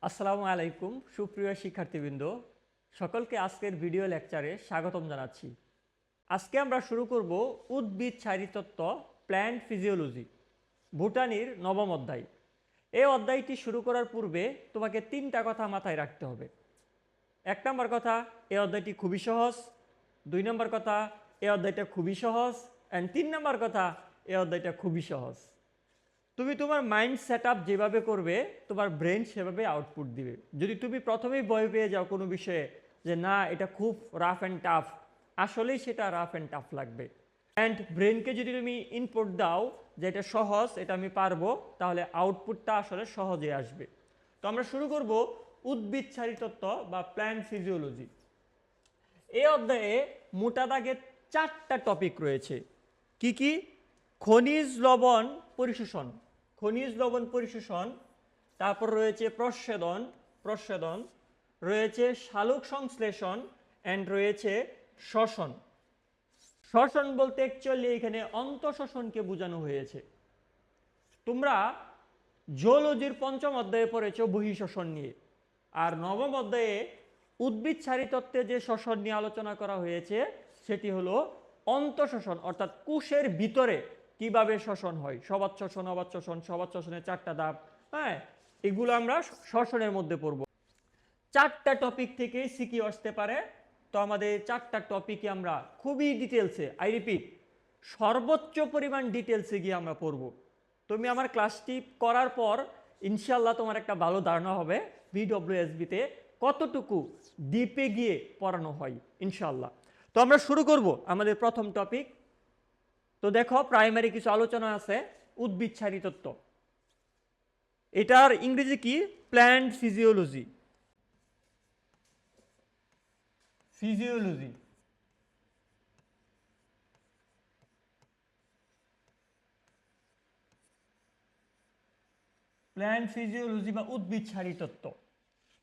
আসসালামু আলাইকুম সুপ্রিয় শিক্ষার্থীবৃন্দ, সকলকে আজকের ভিডিও লেকচারে স্বাগতম জানাচ্ছি। আজকে আমরা শুরু করব উদ্ভিদ শারীরতত্ত্ব প্ল্যান্ট ফিজিওলজি ভুটানির নবম অধ্যায়। এই অধ্যায়টি শুরু করার পূর্বে তোমাকে তিনটা কথা মাথায় রাখতে হবে। এক নম্বর কথা, এই অধ্যায়টি খুবই সহজ। দুই নম্বর কথা, এই অধ্যায়টা খুবই সহজ। অ্যান্ড তিন নম্বর কথা, এই অধ্যায়টা খুবই সহজ। তুমি তোমার মাইন্ড সেট আপ যেভাবে করবে, তোমার ব্রেন সেভাবে আউটপুট দিবে। যদি তুমি প্রথমেই ভয় পেয়ে যাও কোনো বিষয়ে যে না এটা খুব রাফ অ্যান্ড টাফ, আসলেই সেটা রাফ অ্যান্ড টাফ লাগবে। অ্যান্ড ব্রেনকে যদি তুমি ইনপুট দাও যে এটা সহজ, এটা আমি পারবো, তাহলে আউটপুটটা আসলে সহজে আসবে। তো আমরা শুরু করব উদ্ভিদ শারীরতত্ত্ব বা প্ল্যান্ট ফিজিওলজি। এই অধ্যায়ে মোটা দাগে 4টা টপিক রয়েছে। কি কি? খনিজ লবণ পরিশোষণ, খনিজ লবণ পরিশোষণ, তারপর রয়েছে প্রচ্ছেদন, রয়েছে সালোক সংশ্লেষণ, অ্যান্ড রয়েছে শ্বসন। শ্বসন বলতে অ্যাকচুয়ালি এখানে অন্তঃশ্বসনকে বোঝানো হয়েছে। তোমরা জিওলজির পঞ্চম অধ্যায়ে পড়েছো বহিঃশ্বসন নিয়ে, আর নবম অধ্যায়ে উদ্ভিদ শারীরতত্ত্বে যে শ্বসন নিয়ে আলোচনা করা হয়েছে সেটি হলো অন্তঃশ্বসন, অর্থাৎ কোষের ভিতরে কিভাবে শ্বসন হয়। সবাত শ্বসন, অবাত শ্বসন, সবাত শ্বসনের 4টা ধাপ, হ্যাঁ, এগুলো আমরা শ্বসনের মধ্যে পড়ব। 4টা টপিক থেকেই সিকিউ আসতে পারে। তো আমাদের 4টা টপিকে আমরা খুবই ডিটেলসে, আই রিপিট, সর্বোচ্চ পরিমাণ ডিটেলসে গিয়ে আমরা পড়ব। তুমি আমার ক্লাসটি করার পর ইনশাল্লাহ তোমার একটা ভালো ধারণা হবে বিডব্লিউএসবিতে কতটুকু ডিপে গিয়ে পড়ানো হয় ইনশাল্লাহ। তো আমরা শুরু করব আমাদের প্রথম টপিক। তো দেখো, প্রাইমারি কিছু আলোচনা আছে। উদ্ভিদ শারীরতত্ত্ব, এটার ইংরেজি কি? Plant physiology. Physiology plant physiology বা উদ্ভিদ শারীরতত্ত্ব।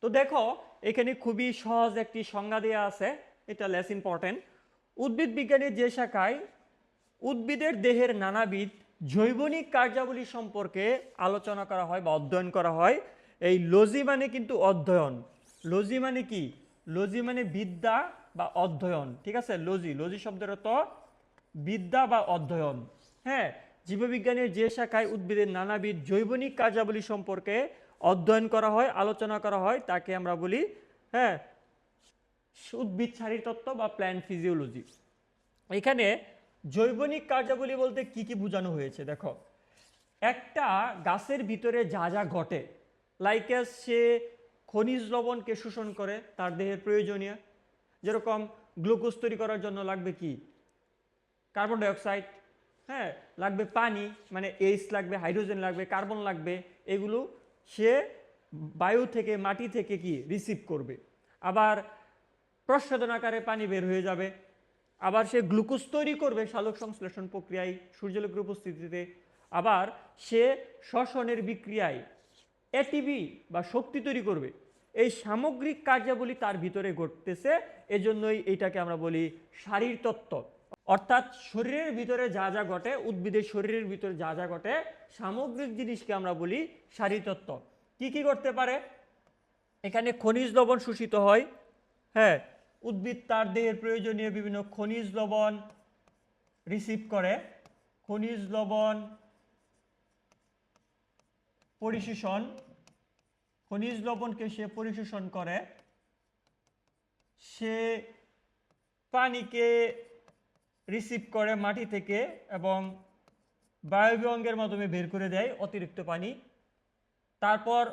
তো দেখো, এখানে খুবই সহজ একটি সংজ্ঞা দেওয়া আছে, এটা লেস ইম্পর্টেন্ট। উদ্ভিদ বিজ্ঞানের যে শাখায় উদ্ভিদের দেহের নানাবিধ জৈবনিক কার্যাবলী সম্পর্কে আলোচনা করা হয় বা অধ্যয়ন করা হয়। এই লজি মানে কিন্তু অধ্যয়ন। লজি মানে কি? লজি মানে বিদ্যা বা অধ্যয়ন, ঠিক আছে? লজি লজি শব্দের অর্থ বিদ্যা বা অধ্যয়ন। হ্যাঁ, জীববিজ্ঞানের যে শাখায় উদ্ভিদের নানাবিধ জৈবনিক কার্যাবলী সম্পর্কে অধ্যয়ন করা হয়, আলোচনা করা হয়, তাকে আমরা বলি, হ্যাঁ, উদ্ভিদ শারীরতত্ত্ব বা প্ল্যান্ট ফিজিওলজি। এখানে জৈবনিক কার্যাবলী বলতে কি কি বোঝানো হয়েছে দেখো। একটা গাছের ভিতরে যা যা ঘটে, লাইক সে খনিজ লবণকে শোষণ করে তার দেহের প্রয়োজনীয়, যেরকম গ্লুকোজ তৈরি করার জন্য লাগবে কি? কার্বন ডাইঅক্সাইড, হ্যাঁ, লাগবে পানি, মানে এইচ লাগবে, হাইড্রোজেন লাগবে, কার্বন লাগবে। এগুলো সে বায়ু থেকে, মাটি থেকে কি রিসিভ করবে। আবার প্রস্বেদন আকারে পানি বের হয়ে যাবে। আবার সে গ্লুকোজ তৈরি করবে সালোক সংশ্লেষণ প্রক্রিয়ায় সূর্যালোকের উপস্থিতিতে। আবার সে শ্বসনের বিক্রিয়ায় এটিপি বা শক্তি তৈরি করবে। এই সামগ্রিক কার্যাবলী তার ভিতরে ঘটতেছে, এজন্যই এইটাকে আমরা বলি শারীরতত্ত্ব। অর্থাৎ শরীরের ভিতরে যা যা ঘটে, উদ্ভিদের শরীরের ভিতরে যা যা ঘটে, সামগ্রিক জিনিসকে আমরা বলি শারীরতত্ত্ব। কি কি করতে পারে? এখানে খনিজ লবণ শোষিত হয়। হ্যাঁ, উদ্ভিদ তার দেহের প্রয়োজনীয় বিভিন্ন খনিজ লবণ রিসিভ করে। খনিজ লবণ পরিশোষণ, খনিজ লবণকে সে পরিশোষণ করে। সে পানিকে রিসিভ করে মাটি থেকে এবং বায়বীয় অঙ্গের মাধ্যমে বের করে দেয় অতিরিক্ত পানি। তারপর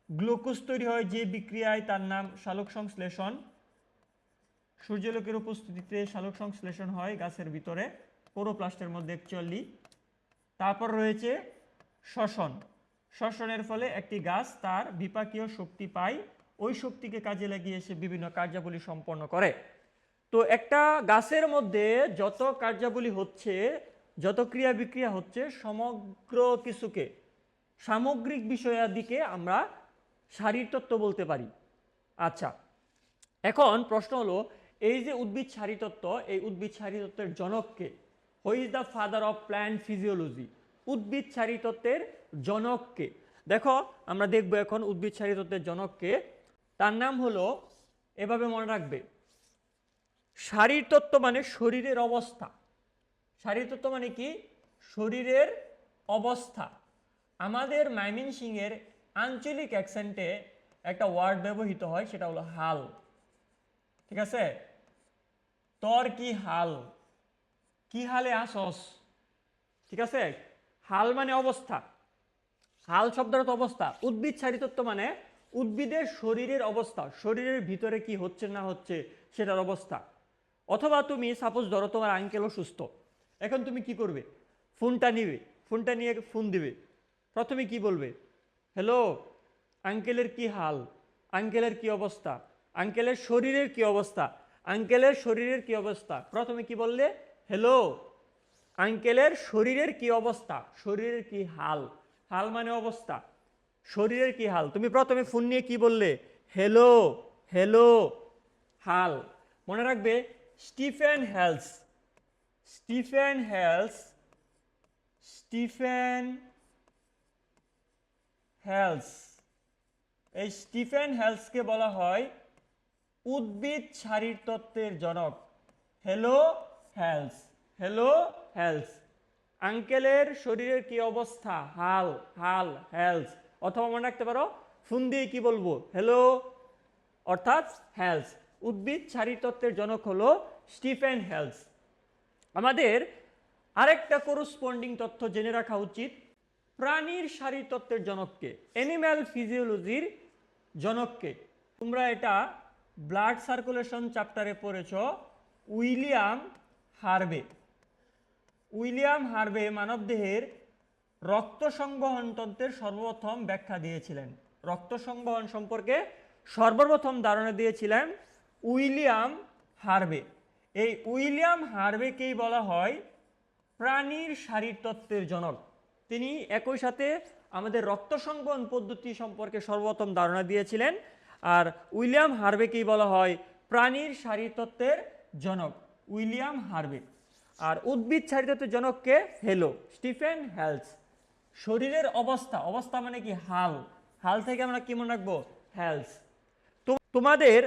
গ্লুকোজ তৈরি হয় যে বিক্রিয়ায়, তার নাম সালোক সংশ্লেষণ। সূর্যালোকের উপস্থিতিতে সালোক সংশ্লেষণ হয় গাছের ভিতরে, ক্লোরোপ্লাস্টের মধ্যে অ্যাকচুয়ালি। তারপর রয়েছে শ্বসন। শ্বসনের ফলে একটি গাছ তার বিপাকীয় শক্তি পায়, ওই শক্তিকে কাজে লাগিয়ে সে বিভিন্ন কার্যাবলী সম্পন্ন করে। তো একটা গাছের মধ্যে যত কার্যাবলী হচ্ছে, যত ক্রিয়া বিক্রিয়া হচ্ছে, সমগ্র কিছুকে, সামগ্রিক বিষয়াদিকে আমরা শারীরতত্ত্ব বলতে পারি। আচ্ছা, এখন প্রশ্ন হলো, এই যে উদ্ভিদ শারীরতত্ত্ব, এই উদ্ভিদ শারীরতত্ত্বের জনককে? Who is the father of plant physiology? উদ্ভিদ শারীরতত্ত্বের জনককে? দেখো আমরা দেখব এখন উদ্ভিদ শারীরতত্ত্বের জনককে। তার নাম হলো, এভাবে মনে রাখবে, শারীরতত্ত্ব মানে শরীরের অবস্থা। শারীরতত্ত্ব মানে কি? শরীরের অবস্থা। আমাদের ময়মনসিংহের আঞ্চলিক অ্যাকসেন্টে একটা ওয়ার্ড ব্যবহৃত হয়, সেটা হলো হাল। ঠিক আছে? তোর কি হাল, কি হালে আসস। ঠিক আছে? হাল মানে অবস্থা, হাল শব্দের অর্থ অবস্থা। উদ্ভিদ শারীরতত্ত্ব মানে উদ্ভিদের শরীরের অবস্থা, শরীরের ভিতরে কি হচ্ছে না হচ্ছে সেটার অবস্থা। অথবা তুমি সাপোজ ধরো তোমার আঙ্কেল অসুস্থ, এখন তুমি কি করবে? ফোনটা নিবে, ফোনটা নিয়ে ফোন দিবে। প্রথমে কি বলবে? হ্যালো, আঙ্কেলের কি হাল, আঙ্কেলের কি অবস্থা, আঙ্কেলের শরীরের কি অবস্থা, আঙ্কেলের শরীরের কি অবস্থা। প্রথমে কি বললে? হ্যালো, আঙ্কেলের শরীরের কি অবস্থা, শরীরের কি হাল। হাল মানে অবস্থা, শরীরের কি হাল। তুমি প্রথমে ফোন নিয়ে কি বললে? হ্যালো, হ্যালো, হাল। মনে রাখবে, Stephen Hales, Stephen Hales, Stephen Hales, এই স্টিফেন হেলসকে বলা হয় উদ্ভিদ শারীরতত্ত্বের জনক। Hello Hales, hello Hales. আঙ্কেলের শরীরের কি অবস্থা, হাল, হাল, হেলস। অথবা মনে রাখতে পারো, ফোন দিয়ে কি বলবো? হ্যালো, অর্থাৎ হেলস। উদ্ভিদ শারীরতত্ত্বের জনক হলো স্টিফেন হেলস। আমাদের আরেকটা করসপন্ডিং তথ্য জেনে রাখা উচিত, প্রাণীর শারীরতত্ত্বের জনককে, অ্যানিম্যাল ফিজিওলজির জনককে। তোমরা এটা ব্লাড সার্কুলেশন চ্যাপ্টারে পড়েছ। William Harvey. উইলিয়াম হার্ভে মানবদেহের রক্ত সংবহন তন্ত্রের সর্বপ্রথম ব্যাখ্যা দিয়েছিলেন। রক্ত সংবহন সম্পর্কে সর্বপ্রথম ধারণা দিয়েছিলেন উইলিয়াম হার্ভে। এই উইলিয়াম হার্ভেকেই বলা হয় প্রাণীর শারীরতত্ত্বের জনক। তিনি একই সাথে আমাদের রক্ত সংবহন পদ্ধতি সম্পর্কে সর্বপ্রথম ধারণা দিয়েছিলেন। আর উইলিয়াম হার্ভেকেই বলা হয় প্রাণীর শারীরতত্ত্বের জনক, উইলিয়াম হার্ভে। আর উদ্ভিদ শারীরতত্ত্বের জনককে হলো স্টিফেন হেলস। শরীরের অবস্থা, অবস্থা মানে কি? হাল। হাল থেকে আমরা কি মনে রাখবো? হেলস। তো তোমাদের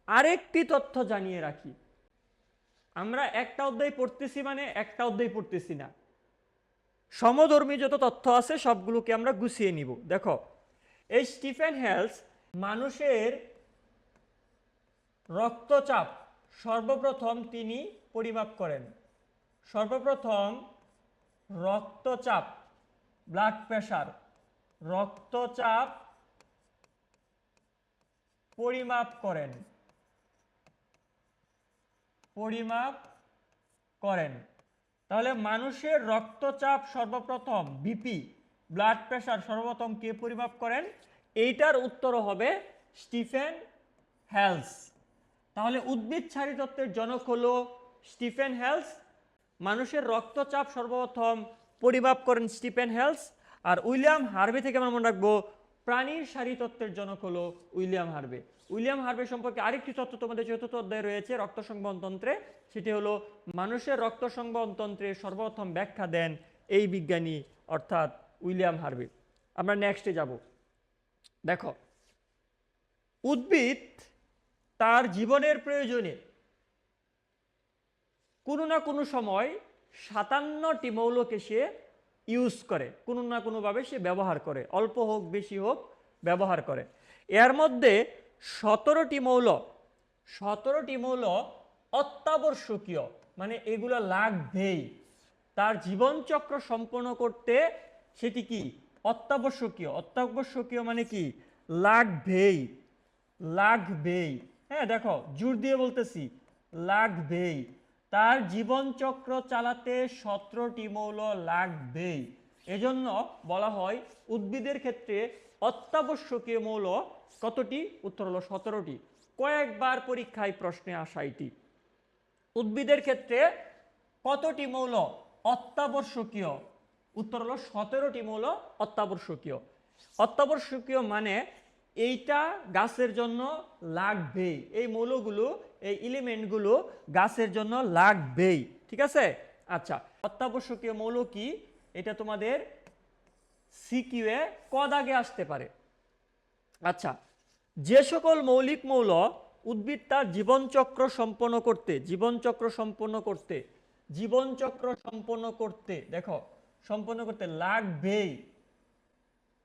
আরেকটি তথ্য জানিয়ে রাখি, আমরা একটা অধ্যায় পড়তেছি মানে একটা অধ্যায় পড়তেছি না, সমধর্মী যত তথ্য আছে সবগুলোকে আমরা গুছিয়ে নিব। দেখো, এই স্টিফেন হেলস মানুষের রক্তচাপ সর্বপ্রথম তিনি পরিমাপ করেন। সর্বপ্রথম রক্তচাপ, ব্লাড প্রেশার, রক্তচাপ পরিমাপ করেন, পরিমাপ করেন। তাহলে মানুষের রক্তচাপ সর্বপ্রথম, বিপি, ব্লাড প্রেশার সর্বপ্রথম কে পরিমাপ করেন? এইটার উত্তর হবে স্টিফেন হেলস। তাহলে উদ্ভিদ শারীরতত্ত্বের জনক হলো স্টিফেন হেলস, মানুষের রক্তচাপ সর্বপ্রথম পরিমাপ করেন স্টিফেন হেলস। আর উইলিয়াম হার্ভে থেকে আমরা মনে রাখবো প্রাণীর শারীরতত্ত্বের জনক হলো উইলিয়াম হার্ভে। উইলিয়াম হার্ভে সম্পর্কে আরেকটি তথ্য তোমাদের চতুর্থ অধ্যায়ে রয়েছে রক্ত সংবহন তন্ত্রে, সেটি হলো মানুষের রক্ত সংবহন তন্ত্রে সর্বপ্রথম ব্যাখ্যা দেন এই বিজ্ঞানী অর্থাৎ উইলিয়াম হার্ভে। আমরা নেক্সটে যাব। দেখো, উদ্ভিদ তার জীবনের প্রয়োজনে কোনো না কোনো সময় 57টি মৌলকে সে ইউজ করে, কোনো না কোনোভাবে সে ব্যবহার করে, অল্প হোক বেশি হোক ব্যবহার করে। এর মধ্যে 17টি মৌল অত্যাবশ্যকীয়, মানে এগুলো লাগবেই তার জীবনচক্র সম্পন্ন করতে। সেটি কি? অত্যাবশ্যকীয়। অত্যাবশ্যকীয় মানে কি? লাগবেই, লাগবেই। হ্যাঁ, দেখো জোর দিয়ে বলতেছি, লাগবেই। তার জীবনচক্র চালাতে 17টি মৌল লাগবেই। এজন্য বলা হয় উদ্ভিদের ক্ষেত্রে অত্যাবশ্যকীয় মৌল কতটি? উত্তর হলো 17টি। কয়েকবার পরীক্ষায় প্রশ্নে আসা এটি। উদ্ভিদের ক্ষেত্রে কতটি মৌল অত্যাবশ্যকীয়? উত্তর হলো 17টি মৌল অত্যাবশ্যকীয়। অত্যাবশ্যকীয় মানে এইটা গাছের জন্য লাগবেই, এই মৌলগুলো, এই এলিমেন্টগুলো গাছের জন্য লাগবেই। ঠিক আছে? আচ্ছা, অত্যাবশ্যকীয় মৌল কি? এটা তোমাদের সিকিউ এ ক দাগে আসতে পারে। আচ্ছা, যে সকল মৌলিক মৌল উদ্ভিদ তার জীবনচক্র সম্পন্ন করতে দেখো সম্পন্ন করতে লাগবেই,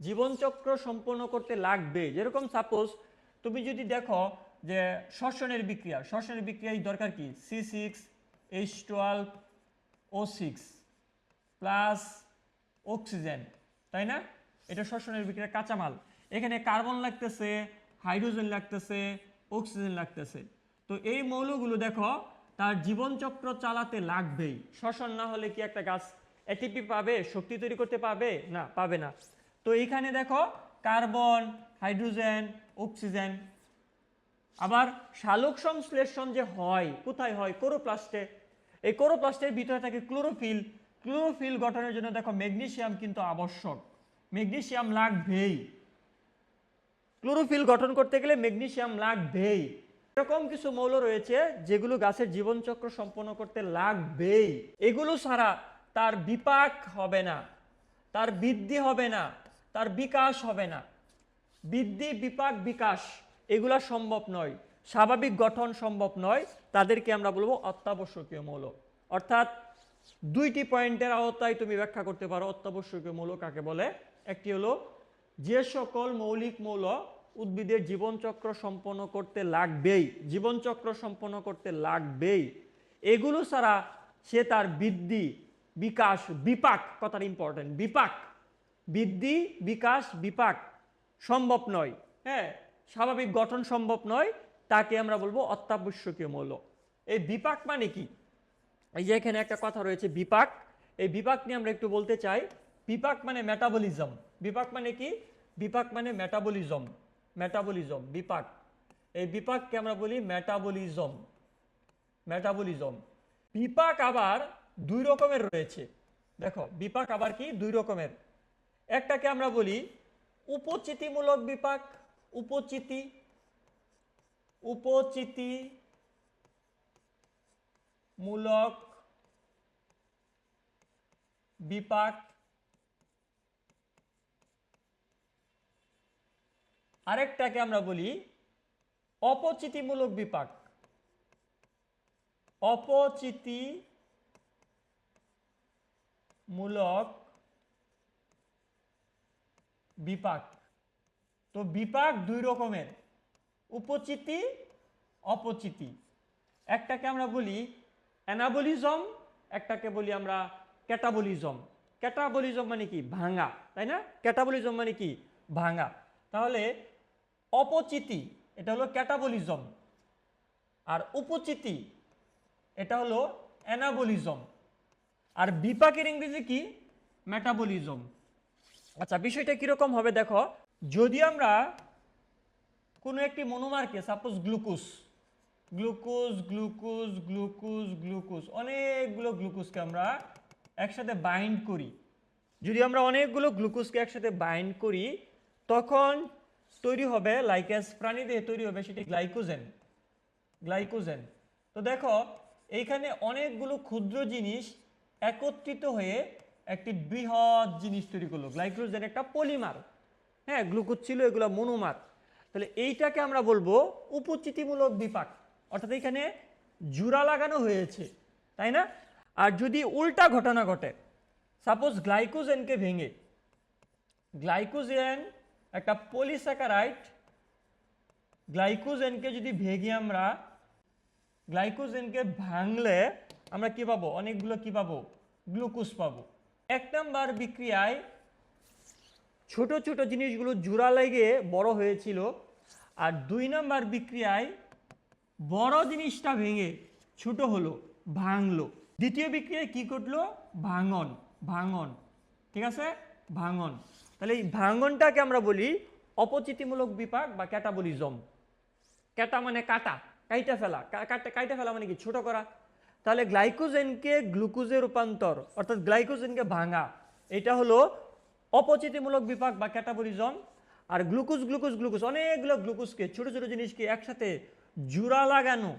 জীবনচক্র সম্পন্ন করতে লাগবে। যেরকম সাপোজ তুমি যদি দেখো যে শ্বসনের বিক্রিয়ায় দরকার কি C6H12O6 প্লাস অক্সিজেন, তাই না? এটা শ্বসনের বিক্রিয়ার কাঁচামাল। এখানে কার্বন লাগতেছে, হাইড্রোজেন লাগতেছে, অক্সিজেন লাগতেছে। তো এই মৌলগুলো দেখো তার জীবনচক্র চালাতে লাগবেই। শ্বসন না হলে কি একটা গাছ এটিপি পাবে, শক্তি তৈরি করতে পাবে? না, পাবে না। তো এইখানে দেখো কার্বন, হাইড্রোজেন, অক্সিজেন। আবার সালোক সংশ্লেষণ যে হয় কোথায় হয়? ক্লোরোপ্লাস্টে। এই ক্লোরোপ্লাস্টের ভিতরে থাকে ক্লোরোফিল গঠনের জন্য দেখো ম্যাগনেসিয়াম কিন্তু আবশ্যক, ম্যাগনেসিয়াম লাগবেই। ক্লোরোফিল গঠন করতে গেলে ম্যাগনেসিয়াম লাগবেই। এরকম কিছু মৌল রয়েছে যেগুলো গাছের জীবনচক্র সম্পন্ন করতে লাগবেই। এগুলো ছাড়া তার বিপাক হবে না, তার বৃদ্ধি হবে না, তার বিকাশ হবে না। বৃদ্ধি, বিপাক, বিকাশ এগুলা সম্ভব নয়, স্বাভাবিক গঠন সম্ভব নয়। তাদেরকে আমরা বলবো অত্যাবশ্যকীয় মৌল। অর্থাৎ দুইটি পয়েন্টের আওতায় তুমি ব্যাখ্যা করতে পারো অত্যাবশ্যকীয় মৌল কাকে বলে। একটি হলো যে সকল মৌলিক মৌল উদ্ভিদের জীবনচক্র সম্পন্ন করতে লাগবেই, এগুলো ছাড়া সে তার বৃদ্ধি, বিকাশ, বিপাক, কথাটা ইম্পর্টেন্ট, বিপাক, বৃদ্ধি, বিকাশ, বিপাক সম্ভব নয়। হ্যাঁ, স্বাভাবিক গঠন সম্ভব নয়, তাকে আমরা বলবো অত্যাবশ্যকীয় মৌল। এই বিপাক মানে কি? এই যে এখানে একটা কথা রয়েছে বিপাক, এই বিপাক নিয়ে আমরা একটু বলতে চাই। বিপাক মানে মেটাবলিজম। বিপাক মানে কি? বিপাক মানে মেটাবলিজম, বিপাক। এই বিপাককে আমরা বলি মেটাবলিজম। বিপাক আবার দুই রকমের রয়েছে। দেখো বিপাক আবার কি? দুই রকমের। একটাকে আমরা বলি উপচিতিমূলক বিপাক, উপচিতিমূলক বিপাক। আরেকটাকে আমরা বলি অপচিতিমূলক বিপাক, অপচিতিমূলক বিপাক। তো বিপাক দুই রকমের, উপচিতি, অপচিতি। একটাকে আমরা বলি অ্যানাবলিজম, একটাকে বলি আমরা ক্যাটাবলিজম। ক্যাটাবলিজম মানে কি? ভাঙা, তাই না? ক্যাটাবলিজম মানে কি? ভাঙা। তাহলে অপচিতি এটা হলো ক্যাটাবলিজম, আর উপচিতি এটা হলো অ্যানাবলিজম। আর বিপাকের ইংরেজি কি? মেটাবলিজম। আচ্ছা, বিষয়টা কিরকম হবে দেখো। যদি আমরা কোনো একটি মনোমারকে, সাপোজ গ্লুকোজ, অনেকগুলো গ্লুকোজকে আমরা একসাথে বাইন্ড করি, যদি আমরা অনেকগুলো গ্লুকোজকে একসাথে বাইন্ড করি তখন তৈরি হবে লাইকেস, প্রাণীদেহে তৈরি হবে সেটি গ্লাইকোজেন। তো দেখো এইখানে অনেকগুলো ক্ষুদ্র জিনিস একত্রিত হয়ে একটি বৃহৎ জিনিস তৈরি করলো। গ্লাইকোজেন একটা পলিমার। হ্যাঁ, গ্লুকোজ ছিল, এগুলো মনোমার। তাহলে এইটাকে আমরা বলবো উপচিতিমূলক বিপাক, অর্থাৎ এখানে জোড়া লাগানো হয়েছে, তাই না? আর যদি উল্টা ঘটনা ঘটে, সাপোজ গ্লাইকোজেনকে ভেঙে, গ্লাইকোজেন একটা পলিস্যাকারাইড, গ্লাইকোজেনকে যদি ভেঙে আমরা গ্লাইকোজেনকে ভাঙলে আমরা কি পাবো? অনেকগুলো কি পাবো? গ্লুকোজ পাবো। এক নাম্বার বিক্রিয়ায় ছোট ছোট জিনিসগুলো জোড়া লেগে বড় হয়েছিল, আর দুই নাম্বার বিক্রিয়ায় বড় জিনিসটা ভেঙে ছোট হলো, ভাঙলো। দ্বিতীয় বিক্রিয়ায় কি ঘটলো? ভাঙন। ঠিক আছে, ভাঙন। তাহলে এই ভাঙনটাকে আমরা বলি অপচিতিমূলক বিপাক বা ক্যাটাবলিজম। ক্যাটা মানে কাটা, কাইটা ফেলা মানে কি? ছোট করা। তাহলে গ্লাইকোজেনকে গ্লুকোজে রূপান্তর, অর্থাৎ গ্লাইকোজেনকে ভাঙা, এটা হলো অপচিতিমূলক বিপাক বা ক্যাটাবলিজম। আর গ্লুকোজ অনেকগুলো গ্লুকোজকে, ছোট ছোট জিনিসকে একসাথে জোড়া লাগানো,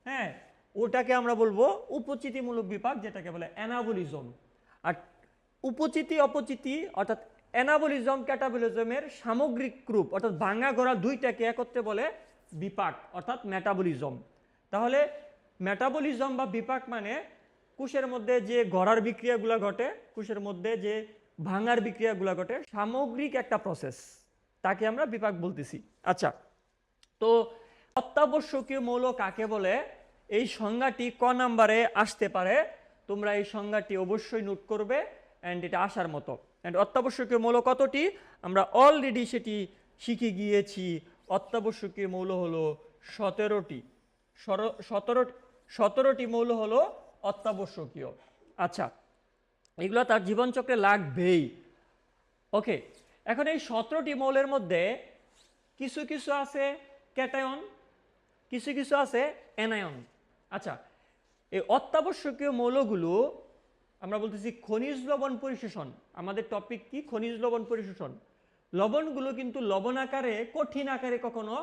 হ্যাঁ, ওটাকে আমরা বলবো উপচিতিমূলক বিপাক, যেটাকে বলে অ্যানাবলিজম। আর উপচিতি, অপচিতি অর্থাৎ অ্যানাবলিজম ক্যাটাবলিজমের সামগ্রিক রূপ অর্থাৎ ভাঙা গড়া দুইটাকে একত্রে বলে বিপাক অর্থাৎ মেটাবলিজম। তাহলে মেটাবলিজম বা বিপাক মানে কোষের মধ্যে যে গড়ার বিক্রিয়াগুলো ঘটে, কোষের মধ্যে যে ভাঙার বিক্রিয়াগুলো ঘটে, সামগ্রিক একটা প্রসেস, তাকে আমরা বিপাক বলতেছি। আচ্ছা, তো অত্যাবশ্যকীয় মৌল কাকে বলে, এই সংজ্ঞাটি ক নাম্বারে আসতে পারে, তোমরা এই সংজ্ঞাটি অবশ্যই নোট করবে অ্যান্ড এটা আসার মতো। অ্যান্ড অত্যাবশ্যকীয় মৌল কতটি আমরা অলরেডি সেটি শিখে গিয়েছি। অত্যাবশ্যকীয় মৌল হলো 17টি। 17টি মৌল হলো অত্যাবশ্যকীয়। আচ্ছা, এগুলো তার জীবনচক্রে লাগবেই। ওকে, এখন এই 17টি মৌলের মধ্যে কিছু কিছু আছে ক্যাটায়ন, কিছু কিছু আছে অ্যানায়ন। আচ্ছা, এই অত্যাবশ্যকীয় মৌলগুলো আমরা বলতেছি খনিজ লবণ পরিশোষণ। আমাদের টপিক কি? খনিজ লবণ পরিশোষণ। লবণগুলো কিন্তু লবণ আকারে, কঠিন আকারে কখনো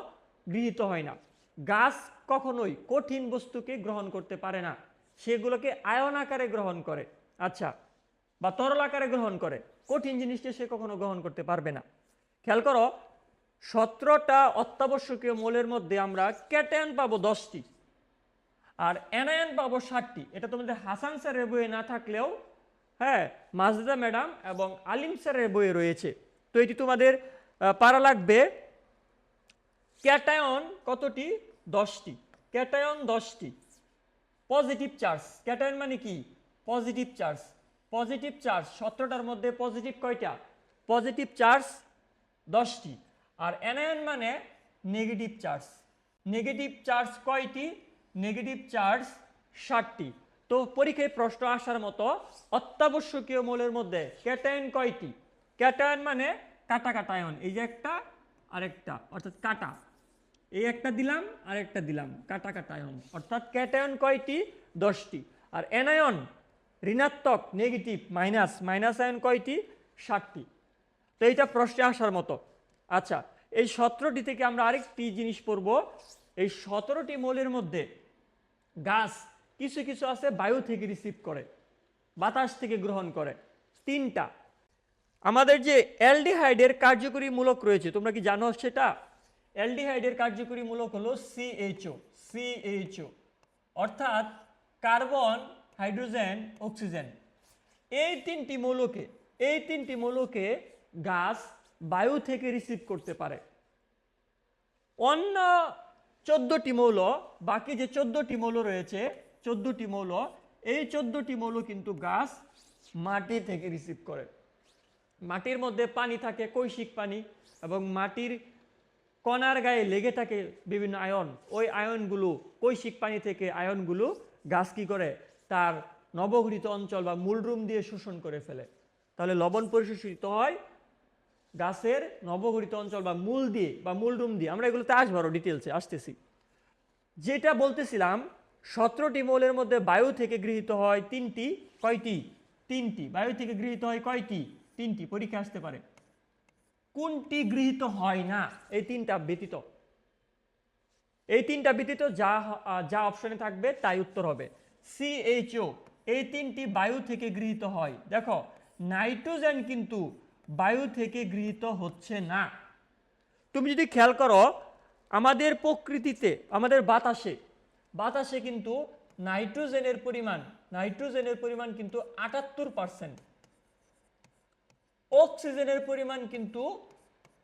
গৃহীত হয় না। গাছ কখনোই কঠিন বস্তুকে গ্রহণ করতে পারে না, সেগুলোকে আয়ন আকারে গ্রহণ করে। আচ্ছা, বা তরল আকারে গ্রহণ করে, কঠিন জিনিসটা সে কখনো গ্রহণ করতে পারবে না। খেয়াল করো, 17টা অত্যাবশ্যকীয় মৌলের মধ্যে আমরা ক্যাটায়ন পাবো 10টি আর অ্যানায়ন পাবো 60টি। এটা তোমাদের হাসান স্যারের বইয়ে না থাকলেও হ্যাঁ মাজেদা ম্যাডাম এবং আলিম স্যারের বইয়ে রয়েছে। তো এটি তোমাদের পারা লাগবে। ক্যাটায়ন কতটি? 10টি। ক্যাটায়ন 10টি। পজিটিভ চার্জ, ক্যাটায়ন মানে কি? Positive charge. পজিটিভ চার্জ 17টার মধ্যে পজিটিভ কয়টা? পজিটিভ চার্জ 10টি। আর অ্যানায়ন মানে নেগেটিভ চার্জ। নেগেটিভ চার্জ কয়টি? নেগেটিভ চার্জ 60টি। তো পরীক্ষায় প্রশ্ন আসার মতো অত্যাবশ্যকীয় মৌলের মধ্যে ক্যাটায়ন কয়টি? ক্যাটায়ন মানে কাটা কাটা আয়ন, এই যে একটা আরেকটা, অর্থাৎ কাটা, এই একটা দিলাম আর একটা দিলাম, কাটা কাটা আয়ন, অর্থাৎ ক্যাটায়ন কয়টি? 10টি। আর অ্যানায়ন ঋণাত্মক, নেগেটিভ, মাইনাস, মাইনাস আয়ন কয়টি? 60টি। তো এইটা প্রশ্নে আসার মতো। আচ্ছা, এই 17টি থেকে আমরা আরেকটি জিনিস পড়ব। এই 17টি মৌলের মধ্যে গাছ কিছু কিছু আছে বায়ু থেকে রিসিভ করে, বাতাস থেকে গ্রহণ করে, 3টা। আমাদের যে অ্যালডিহাইডের কার্যকরী মূলক রয়েছে, তোমরা কি জানো সেটা? অ্যালডিহাইডের কার্যকরী মূলক হলো CHO। CHO অর্থাৎ কার্বন, হাইড্রোজেন, অক্সিজেন। এই তিনটি মৌলকে গাছ বায়ু থেকে রিসিভ করতে পারে। অন্য 14টি মৌল, বাকি যে 14টি মৌল রয়েছে, 14টি মৌল, এই 14টি মৌল কিন্তু গাছ মাটি থেকে রিসিভ করে। মাটির মধ্যে পানি থাকে, কৈশিক পানি, এবং মাটির কণার গায়ে লেগে থাকে বিভিন্ন আয়ন। ওই আয়নগুলো, কৈশিক পানি থেকে আয়নগুলো গাছ কি করে? তার নবগঠিত অঞ্চল বা মূলরুম দিয়ে শোষণ করে ফেলে। তাহলে লবণ পরিশোষিত হয় গাছের নবগঠিত অঞ্চল বা মূল দিয়ে বা মূলরুম দিয়ে। আমরা এগুলোতে আসবো আরো ডিটেলসে, আসতেছি। যেটা বলতেছিলাম, 17টি মৌলের মধ্যে বায়ু থেকে গৃহীত হয় 3টি। কয়টি? 3টি। বায়ু থেকে গৃহীত হয় কয়টি? 3টি। পরীক্ষা আসতে পারে। কোনটি গৃহীত হয় না? এই 3টা ব্যতীত, এই 3টা ব্যতীত যা যা অপশনে থাকবে তাই উত্তর হবে। CHO এই 3টি বায়ু থেকে গৃহীত হয়। দেখো, নাইট্রোজেন কিন্তু বায়ু থেকে গৃহীত হচ্ছে না। তুমি যদি খেয়াল করো, আমাদের প্রকৃতিতে, আমাদের বাতাসে কিন্তু নাইট্রোজেনের পরিমাণ কিন্তু 78%। অক্সিজেনের পরিমাণ কিন্তু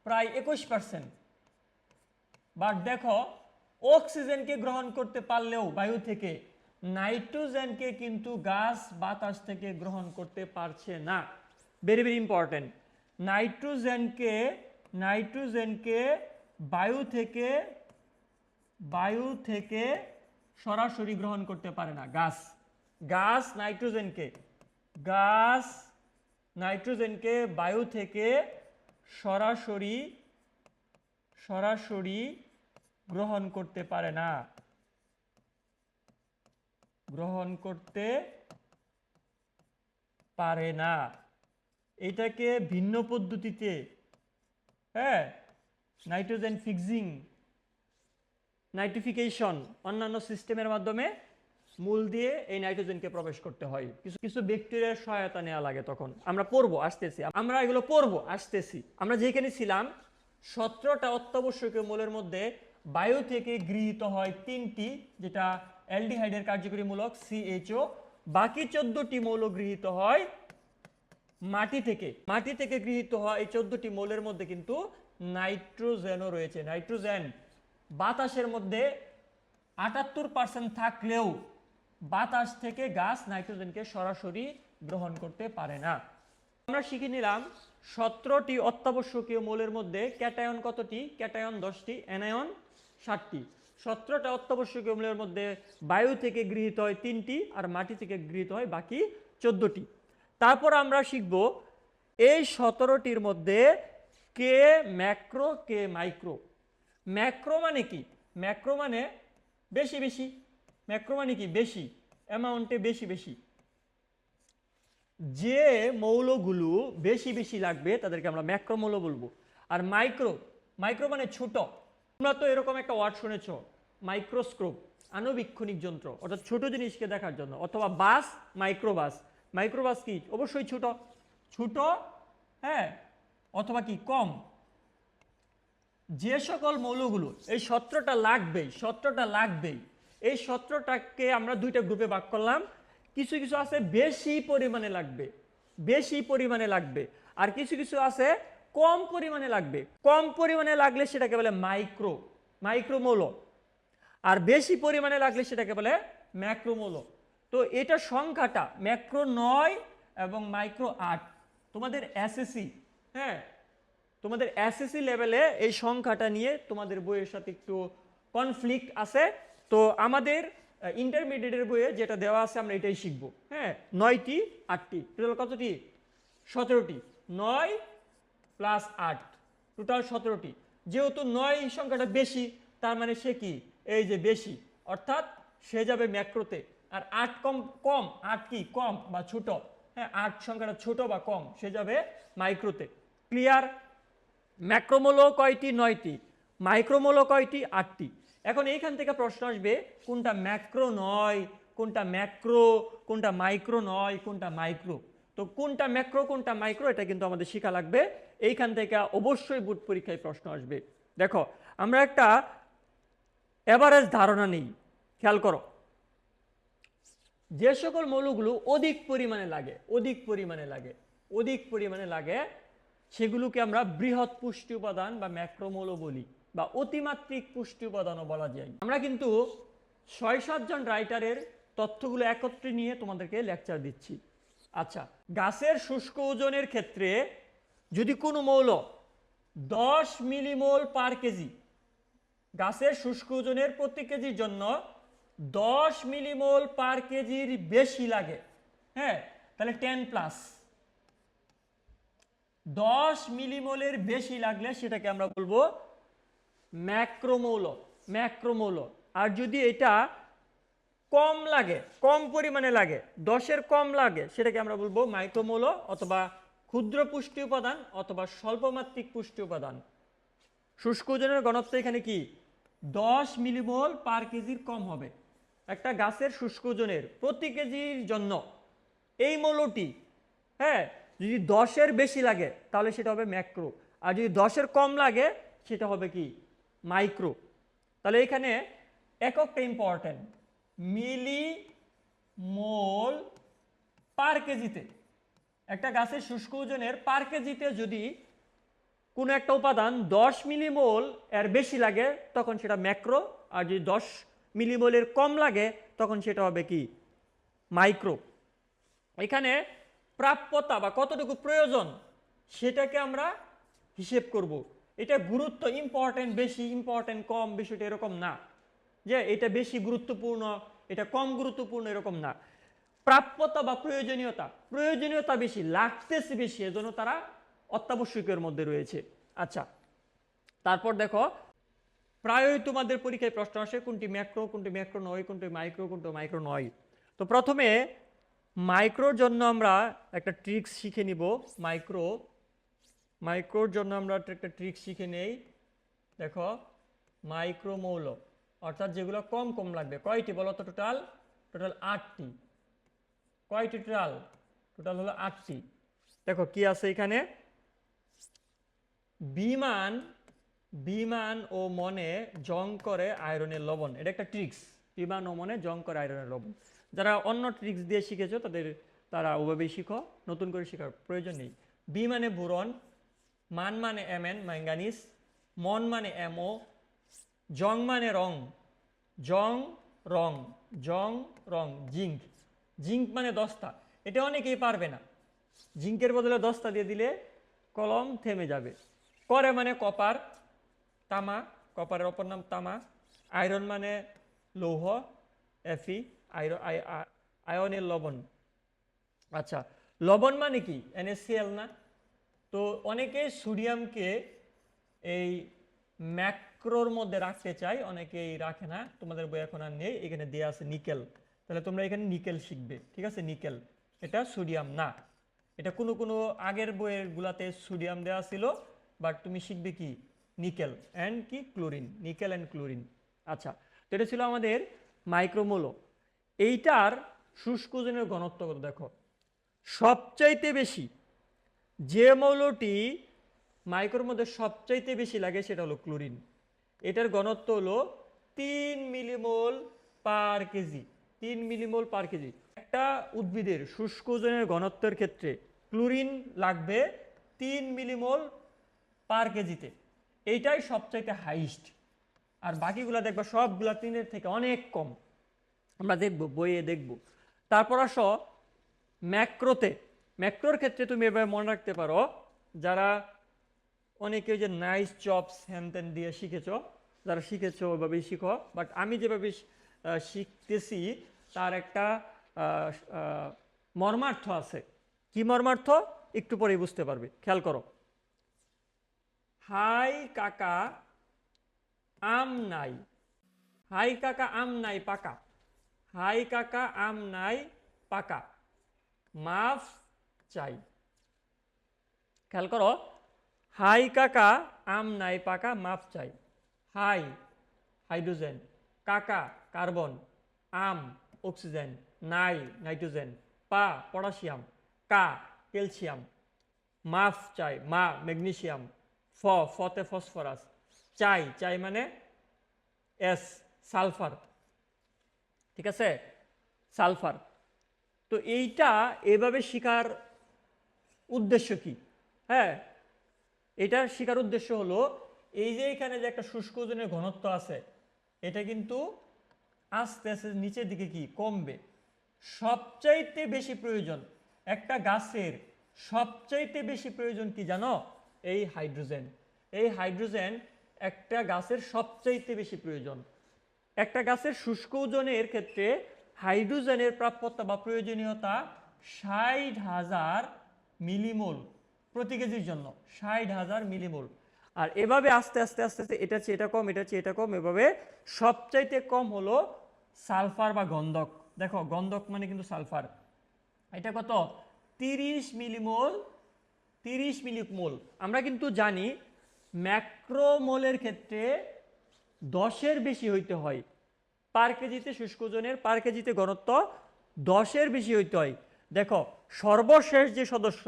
প্রায় 21%। বাট দেখো, অক্সিজেনকে গ্রহণ করতে পারলেও বায়ু থেকে, নাইট্রোজেনকে কিন্তু গাছ বাতাস থেকে গ্রহণ করতে পারছে না। Very very important. নাইট্রোজেনকে বায়ু থেকে সরাসরি গ্রহণ করতে পারে না গাছ নাইট্রোজেনকে বায়ু থেকে সরাসরি গ্রহণ করতে পারে না, এটাকে ভিন্ন পদ্ধতিতে, হ্যাঁ, নাইট্রোজেন ফিক্সিং, নাইট্রিফিকেশন, অন্যান্য সিস্টেমের মাধ্যমে মূল দিয়ে এই নাইট্রোজেনকে প্রবেশ করতে হয়। কিছু কিছু ব্যাকটেরিয়ার সহায়তা নেওয়া লাগে, তখন আমরা পড়বো আসতেছি, আমরা এগুলো পড়বো আসতেছি। আমরা যেখানে ছিলাম 17টা অত্যাবশ্যকীয় মৌলের মধ্যে বায়ু থেকে গৃহীত হয় 3টি, যেটা অ্যালডিহাইডের কার্যকরী মূলক CHO। বাকি 14টি মৌল গৃহীত হয় মাটি থেকে। মাটি থেকে গৃহীত হয় এই 14টি মৌলের মধ্যে কিন্তু নাইট্রোজেনও রয়েছে। নাইট্রোজেন বাতাসের মধ্যে 78% থাকলেও বাতাস থেকে গাছ নাইট্রোজেনকে সরাসরি গ্রহণ করতে পারে না। আমরা শিখে নিলাম 17টি অত্যাবশ্যকীয় মৌলের মধ্যে ক্যাটায়ন কতটি? ক্যাটায়ন 10টি, অ্যানায়ন 7টি। 17টা অত্যাবশ্যকীয় মৌলের মধ্যে বায়ু থেকে গৃহীত হয় 3টি, আর মাটি থেকে গৃহীত হয় বাকি 14টি। তারপর আমরা শিখব এই 17টির মধ্যে কে ম্যাক্রো কে মাইক্রো। ম্যাক্রো মানে কি? ম্যাক্রো মানে বেশি বেশি। ম্যাক্রো মানে কি? বেশি, অ্যামাউন্টে বেশি বেশি। যে মৌলগুলো বেশি বেশি লাগবে তাদেরকে আমরা ম্যাক্রো মৌল বলবো। আর মাইক্রো, মাইক্রো মানে ছোট। তোমরা তো এরকম একটা ওয়ার্ড শুনেছ, মাইক্রোস্কোপ, আণুবীক্ষণিক যন্ত্র, অর্থাৎ ছোট জিনিসকে দেখার জন্য। অথবা বাস, মাইক্রোবাস। মাইক্রোবাস কি? অবশ্যই ছোট ছোট, হ্যাঁ, অথবা কি কম। যে সকল মৌলগুলো এই 17টা লাগবেই, 17টা লাগবেই, এই 17টাকে আমরা দুইটা গ্রুপে ভাগ করলাম। কিছু কিছু আছে বেশি পরিমাণে লাগবে, বেশি পরিমাণে লাগবে, আর কিছু কিছু আছে কম পরিমাণে লাগবে। কম পরিমাণে লাগলে সেটাকে বলে মাইক্রো, মাইক্রোমৌল। আর বেশি পরিমাণে লাগলে সেটাকে বলে ম্যাক্রোমৌল। তো এটা সংখ্যাটা ম্যাক্রো 9 এবং মাইক্রো 8। তোমাদের এসএসসি, হ্যাঁ, তোমাদের এসএসসি লেভেলে এই সংখ্যাটা নিয়ে তোমাদের বইয়ের সাথে একটু কনফ্লিক্ট আছে। তো আমাদের ইন্টারমিডিয়েটের বইয়ে যেটা দেওয়া আছে আমরা এটাই শিখব। হ্যাঁ, 9টি 8টি, টোটাল কতটি? 17টি। 9 প্লাস 8, টোটাল 17টি। যেহেতু 9 সংখ্যাটা বেশি, তার মানে সে কি? এই যে বেশি, অর্থাৎ সে যাবে ম্যাক্রোতে। আর 8 কম, কম 8 কি? কম বা ছোট। হ্যাঁ, 8 সংখ্যাটা ছোট বা কম, সে যাবে মাইক্রোতে। ক্লিয়ার? ম্যাক্রোমৌল কয়টি? 9টি। মাইক্রোমৌল কয়টি? 8টি। এখন এইখান থেকে প্রশ্ন আসবে কোনটা ম্যাক্রো নয়, কোনটা ম্যাক্রো, কোনটা মাইক্রো নয়, কোনটা মাইক্রো। তো কোনটা ম্যাক্রো কোনটা মাইক্রো এটা কিন্তু আমাদের শেখা লাগবে। এইখান থেকে অবশ্যই বোর্ড পরীক্ষায় প্রশ্ন আসবে। দেখো, আমরা একটা এভারেজ ধারণা নেই, খেয়াল করো। যে সকল মৌলগুলো অধিক পরিমাণে লাগে, অধিক পরিমাণে লাগে, অধিক পরিমাণে লাগে, সেগুলোকে আমরা বৃহৎ পুষ্টি উপাদান বা ম্যাক্রোমৌল বলি, বা অতিমাত্রিক পুষ্টি উপাদানও বলা যায়। আমরা কিন্তু 6-7 জন রাইটারের তথ্যগুলো একত্রে নিয়ে তোমাদেরকে লেকচার দিচ্ছি। আচ্ছা, গাছের শুষ্ক ওজনের ক্ষেত্রে যদি কোনো মৌল 10 মিলিমোল পার কেজি, গাছের শুষ্ক ওজনের প্রতি কেজির জন্য 10 মিলিমোল পার কেজির বেশি লাগে, হ্যাঁ, তাহলে 10+, 10 মিলিমোলের বেশি লাগলে সেটাকে আমরা বলবো ম্যাক্রোমৌল, ম্যাক্রোমৌল। আর যদি এটা কম লাগে, কম পরিমাণে লাগে, 10-এর কম লাগে, সেটাকে আমরা বলবো মাইক্রোমৌল, অথবা ক্ষুদ্র পুষ্টি উপাদান, অথবা স্বল্পমাত্রিক পুষ্টি উপাদান। শুষ্ক ওজনের ঘনত্ব এখানে কি? 10 মিলিমোল পার কেজির কম হবে। একটা গাছের শুষ্ক ওজনের প্রতি কেজির জন্য এই মৌলটি, হ্যাঁ, যদি 10-এর বেশি লাগে তাহলে সেটা হবে ম্যাক্রো, আর যদি 10-এর কম লাগে সেটা হবে কি? মাইক্রো। তাহলে এখানে এককটা ইম্পর্টেন্ট, মিলিমোল পার কেজিতে। একটা গাছের শুষ্ক ওজনের পার কেজিতে যদি কোনো একটা উপাদান 10 মিলিমোল এর বেশি লাগে তখন সেটা ম্যাক্রো, আর যদি 10 মিলিমোলের কম লাগে তখন সেটা হবে কি? মাইক্রো। এখানে প্রাপ্যতা বা কতটুকু প্রয়োজন সেটাকে আমরা হিসেব করব। এটা গুরুত্ব, ইম্পর্টেন্ট বেশি, ইম্পর্টেন্ট কম, বিষয়টা এরকম না যে এটা বেশি গুরুত্বপূর্ণ এটা কম গুরুত্বপূর্ণ, এরকম না। প্রাপ্যতা বা প্রয়োজনীয়তা, প্রয়োজনীয়তা বেশি, লাগতেছে বেশি, এজন্য তারা অত্যাবশ্যকের মধ্যে রয়েছে। আচ্ছা, তারপর দেখো, প্রায়ই তোমাদের পরীক্ষায় প্রশ্ন আসে কোনটি ম্যাক্রো, কোনটি ম্যাক্রো নয়, কোনটি মাইক্রো, কোনটি মাইক্রো নয়। তো প্রথমে মাইক্রোর জন্য আমরা একটা ট্রিক্স শিখে নিব। মাইক্রোর জন্য আমরা একটা ট্রিক্স শিখে নেই। দেখো, মাইক্রোমৌল অর্থাৎ যেগুলো কম কম লাগবে, কয়টি বলো তো? টোটাল 8টি। কয়টি টোটাল? টোটাল হলো 8টি। দেখো কি আছে এখানে, বিমান বিমান ও মনে জং করে আয়রনের লবণ। এটা একটা ট্রিক্স, বিমান ও মনে জং করে আয়রনের লবণ। যারা অন্য ট্রিক্স দিয়ে শিখেছো তারা ওভাবেই শিখো, নতুন করে শেখার প্রয়োজন নেই। বি মানে বোরন, মান মানে এমএন ম্যাঙ্গানিজ, মন মানে এমও, জং মানে রং, জং রং, জং রং, জিঙ্ক। জিঙ্ক মানে দস্তা। এটা অনেকেই পারবে না, জিঙ্কের বদলে দস্তা দিয়ে দিলে কলম থেমে যাবে। করে মানে কপার, তামা, কপারের অপর নাম তামা। আয়রন মানে লৌহ, এফি, আয়নের লবণ। আচ্ছা, লবণ মানে কি? NaCl না? তো অনেকে সোডিয়ামকে এই ম্যাক্রোর মধ্যে রাখতে চাই, অনেকেই রাখে না। তোমাদের বই এখন আর নেই, এখানে দেওয়া আছে নিকেল। তাহলে তোমরা এখানে নিকেল শিখবে, ঠিক আছে? নিকেল, এটা সোডিয়াম না। এটা কোনো কোনো আগের বইয়ের গুলাতে সোডিয়াম দেওয়া ছিল, বাট তুমি শিখবে কি? নিকেল অ্যান্ড কি ক্লোরিন, নিকেল অ্যান্ড ক্লোরিন। আচ্ছা, তো এটা ছিল আমাদের মাইক্রোমোল। এইটার শুষ্ক ওজনের ঘনত্ব কত দেখো। সবচাইতে বেশি যে মৌলটি মাইক্রোর মধ্যে সবচাইতে বেশি লাগে সেটা হলো ক্লোরিন। এটার ঘনত্ব হলো 3 মিলিমোল পার কেজি। 3 মিলিমোল পার কেজি। একটা উদ্ভিদের শুষ্ক ওজনের ঘনত্বের ক্ষেত্রে ক্লোরিন লাগবে 3 মিলিমোল পার কেজিতে। এইটাই সবচাইতে হাইস্ট। আর বাকিগুলো দেখবা সবগুলা 3-এর থেকে অনেক কম। আমরা দেখব, বইয়ে দেখব। তারপর আসো ম্যাক্রোতে। ম্যাক্রোর ক্ষেত্রে তুমি এভাবে মনে রাখতে পারো, যারা অনেকে যে নাইস জবস হ্যান ত্যান দিয়ে শিখেছো, যারা শিখেছো ওইভাবেই শিখো। বাট আমি যেভাবে শিখতেছি তার একটা মর্মার্থ আছে। কি মর্মার্থ? একটু পরেই বুঝতে পারবে, খেয়াল করো। হাই কাকা আম নাই, হাই কাকা আম নাই পাকা, হাই কাকা আম নাই পাকা, মাফ চাই। খেয়াল করো, হাই কাকা আম নাই পাকা, মাফ চাই। হাই হাইড্রোজেন, কাকা কার্বন, আম অক্সিজেন, নাই নাইট্রোজেন, পা পটাশিয়াম, কা ক্যালসিয়াম, মাফ চাই মা ম্যাগনেসিয়াম, ফতে ফসফরাস, চাই চাই মানে এস সালফার, ঠিক আছে? সালফার। তো এইটা এভাবে শিখার উদ্দেশ্য কি? হ্যাঁ, এটা শেখার উদ্দেশ্য হলো এই যে এখানে যে একটা শুষ্ক ওজনের ঘনত্ব আছে, এটা কিন্তু আস্তে আস্তে নিচের দিকে কি কমবে। সবচাইতে বেশি প্রয়োজন একটা গাছের, সবচাইতে বেশি প্রয়োজন কি জানো? এই হাইড্রোজেন। এই হাইড্রোজেন একটা গাছের সবচাইতে বেশি প্রয়োজন। একটা গাছের শুষ্ক ওজনের ক্ষেত্রে হাইড্রোজেনের প্রাপ্যতা বা প্রয়োজনীয়তা 60,000 মিলিমোল প্রতি কেজির জন্য, 60,000 মিলিমোল। আর এভাবে আস্তে আস্তে আস্তে আস্তে এটা চেয়ে এটা কম, এটা চেয়ে এটা কম, এভাবে সবচাইতে কম হলো সালফার বা গন্ধক। দেখো গন্ধক মানে কিন্তু সালফার। এটা কত? 30 মিলিমোল। 30 মিলিমোল। আমরা কিন্তু জানি ম্যাক্রোমোলের ক্ষেত্রে 10-এর বেশি হইতে হয় পার কেজিতে। শুষ্ক ওজনের পার কেজিতে ঘনত্ব 10-এর বেশি হইতে হয়। দেখো সর্বশেষ যে সদস্য,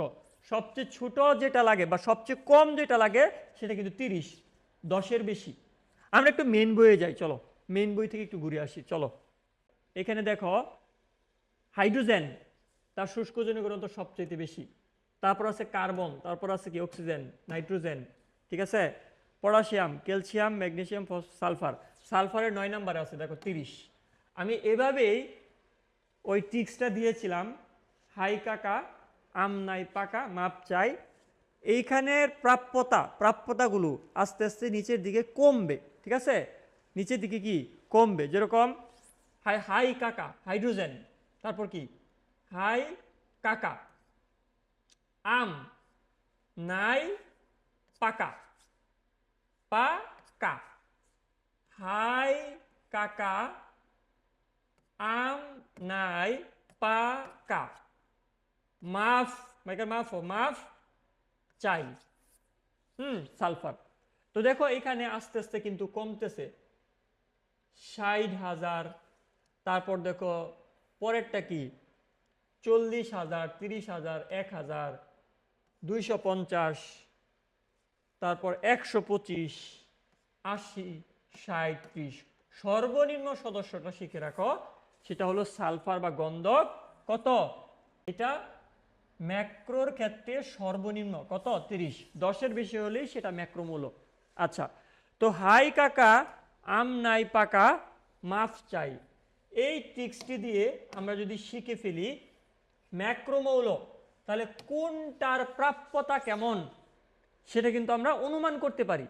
সবচেয়ে ছোট যেটা লাগে বা সবচেয়ে কম যেটা লাগে সেটা কিন্তু 30, 10-এর বেশি। আমরা একটু মেন বইয়ে যাই, চলো মেন বই থেকে একটু ঘুরে আসি, চলো। এখানে দেখো হাইড্রোজেন, তার শুষ্ক ওজনের ঘনত্ব সবচেয়ে বেশি। তারপর আছে কার্বন, তারপর আছে কি অক্সিজেন, নাইট্রোজেন, ঠিক আছে? Potassium, calcium, magnesium, sulphur. সালফারের 9 নম্বরে আছে দেখো 30। আমি এভাবেই ওই টিক্সটা দিয়েছিলাম, হাই কাকা আম নাই পাকা, মাপ চাই। এইখানের প্রাপ্যতাগুলো আস্তে আস্তে নিচের দিকে কমবে, ঠিক আছে? নিচের দিকে কি কমবে, যেরকম হাই কাকা হাইড্রোজেন, তারপর কি হাই কাকা আম নাই পাকা, পাকা, হাই কাকা আম নাই পাকা, মাফ মাইকার মাফ মাফ চাই। সালফার। তো দেখো এখানে আস্তে আস্তে কিন্তু কমতেছে, 60,000। তারপর দেখো পরেরটা কি 40,000, 30,000, 1,000, 250, তারপর 125, 80, 60, 30। সর্বনিম্ন সদস্যটা শিখে রাখো, সেটা হলো সালফার বা গন্ধক। কত এটা? ম্যাক্রোর ক্ষেত্রে সর্বনিম্ন কত? 30। 10-এর বেশি হলেই সেটা ম্যাক্রোমৌল। আচ্ছা, তো হাই কাকা আম নাই পাকা মাফ চাই, এই ট্রিক্সটি দিয়ে আমরা যদি শিখে ফেলি ম্যাক্রোমৌল, তাহলে কোনটার প্রাপ্যতা কেমন সেটা কিন্তু আমরা অনুমান করতে পারি।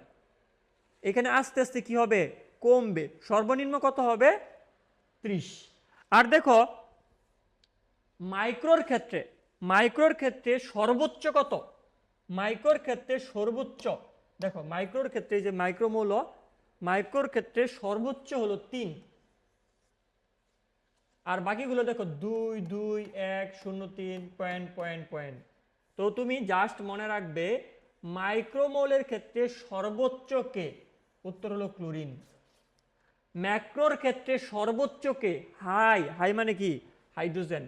এখানে আস্তে আস্তে কি হবে? কমবে। সর্বনিম্ন কত হবে? 30। আর দেখো মাইক্রোর ক্ষেত্রে সর্বোচ্চ কত? মাইক্রোর ক্ষেত্রে সর্বোচ্চ, দেখো মাইক্রোর ক্ষেত্রে যে মাইক্রোমৌল, মাইক্রোর ক্ষেত্রে সর্বোচ্চ হলো 3, আর বাকিগুলো দেখো 2, 2, 1, 0, 3, পয়েন্ট পয়েন্ট পয়েন্ট। তো তুমি জাস্ট মনে রাখবে মাইক্রোমৌলের ক্ষেত্রে সর্বোচ্চ কে? উত্তর হলো ক্লোরিন। ম্যাক্রোর ক্ষেত্রে সর্বোচ্চ কে? হাই মানে কি? হাইড্রোজেন।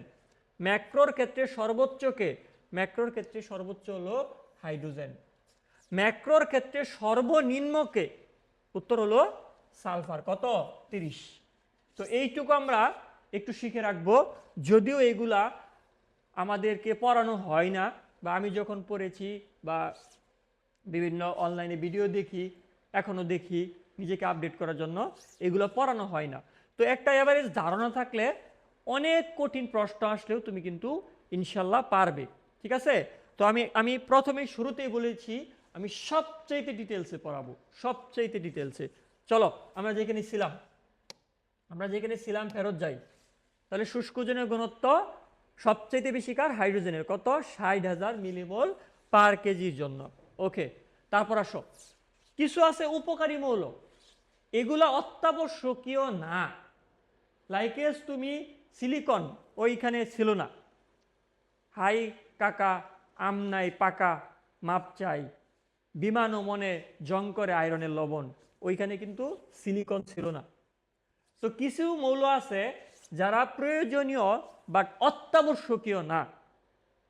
ম্যাক্রোর ক্ষেত্রে সর্বোচ্চ কে? ম্যাক্রোর ক্ষেত্রে সর্বোচ্চ হলো হাইড্রোজেন। ম্যাক্রোর ক্ষেত্রে সর্বনিম্ন কে? উত্তর হলো সালফার। কত? 30। তো এইটুকু আমরা একটু শিখে রাখবো, যদিও এগুলা আমাদেরকে পড়ানো হয় না, বা আমি যখন পড়েছি বা বিভিন্ন অনলাইনে ভিডিও দেখি, এখনও দেখি নিজেকে আপডেট করার জন্য, এগুলো পড়ানো হয় না। তো একটা এভারেজ ধারণা থাকলে অনেক কঠিন প্রশ্ন আসলেও তুমি কিন্তু ইনশাল্লাহ পারবে। ঠিক আছে? তো আমি প্রথমেই শুরুতেই বলেছি আমি সবচাইতে ডিটেলসে পড়াবো, সবচাইতে ডিটেলসে। চলো আমরা যেখানে ছিলাম ফেরত যাই। তাহলে শুষ্কজনের ঘনত্ব সবচাইতে বেশি কার? হাইড্রোজেনের। কত? 60,000 মিলিমোল পার কেজির জন্য। ওকে, তারপর আসো, কিছু আছে উপকারী মৌল, এগুলা অত্যাবশ্যকীয় না। লাইকেস তুমি সিলিকন ওইখানে ছিল না। হাই কাকা আম নাই পাকা মাপ চাই, বিমান ও মনে জং করে আয়রনের লবণ, ওইখানে কিন্তু সিলিকন ছিল না। তো কিছু মৌল আছে যারা প্রয়োজনীয় বাট অত্যাবশ্যকীয় না।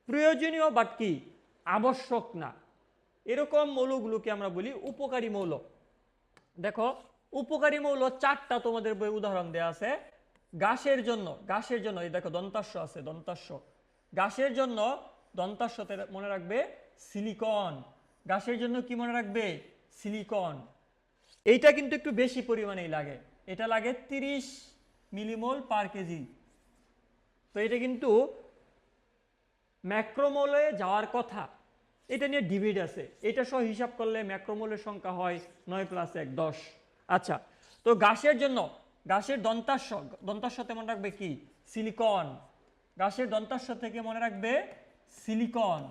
প্রয়োজনীয় বাট কি? আবশ্যক না। এরকম মৌলগুলোকে আমরা বলি উপকারী মৌল। দেখো উপকারী মৌল 4টা তোমাদের বই উদাহরণ দেয়া আছে। ঘাসের জন্য এই দেখো দন্তাস্য আছে, দন্তাস্য। ঘাসের জন্য দন্তাস্যতে মনে রাখবে সিলিকন। ঘাসের জন্য কি মনে রাখবে? সিলিকন। এইটা কিন্তু একটু বেশি পরিমাণেই লাগে, এটা লাগে 30 মিলিমোল পার কেজি। তো এটা কিন্তু ম্যাক্রোমোলে যাওয়ার কথা, এটা নিয়ে ডিবেট আছে। এটা সহ হিসাব করলে ম্যাক্রোমোলের সংখ্যা হয় 9 + 1 10। আচ্ছা, তো ঘাসের জন্য ঘাসের দন্তাস্যতে মনে রাখবে কি? সিলিকন। ঘাসের দন্তাস্য থেকে মনে রাখবে সিলিকন,